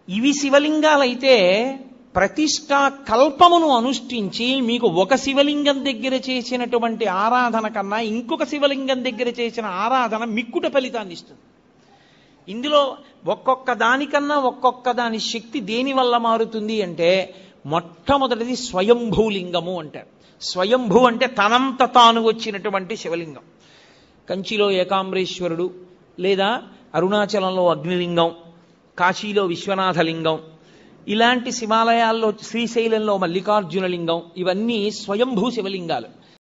ఇవి శివలింగాలైతే ప్రతిష్టా కల్పమును అనుష్ఠించి మీకు ఒక శివలింగం దగ్గర చేసినటువంటి ఆరాధన కన్నా ఇంకొక శివలింగం దగ్గర చేసిన ఆరాధన మిక్కుట ఫలితాన్ని ఇస్తుంది. ఇందులో ఒక్కొక్క దానికన్నా ఒక్కొక్క దాని శక్తి దేని వల్ల మారుతుంది అంటే, మొట్టమొదటిది స్వయంభూలింగము అంటారు. స్వయంభూ అంటే తనంత తాను వచ్చినటువంటి శివలింగం. కంచిలో ఏకాంబరేశ్వరుడు, లేదా అరుణాచలంలో అగ్నిలింగం, కాశీలో విశ్వనాథలింగం, ఇలాంటి శివాలయాల్లో శ్రీశైలంలో మల్లికార్జున లింగం, ఇవన్నీ స్వయంభూ శివలింగాలు.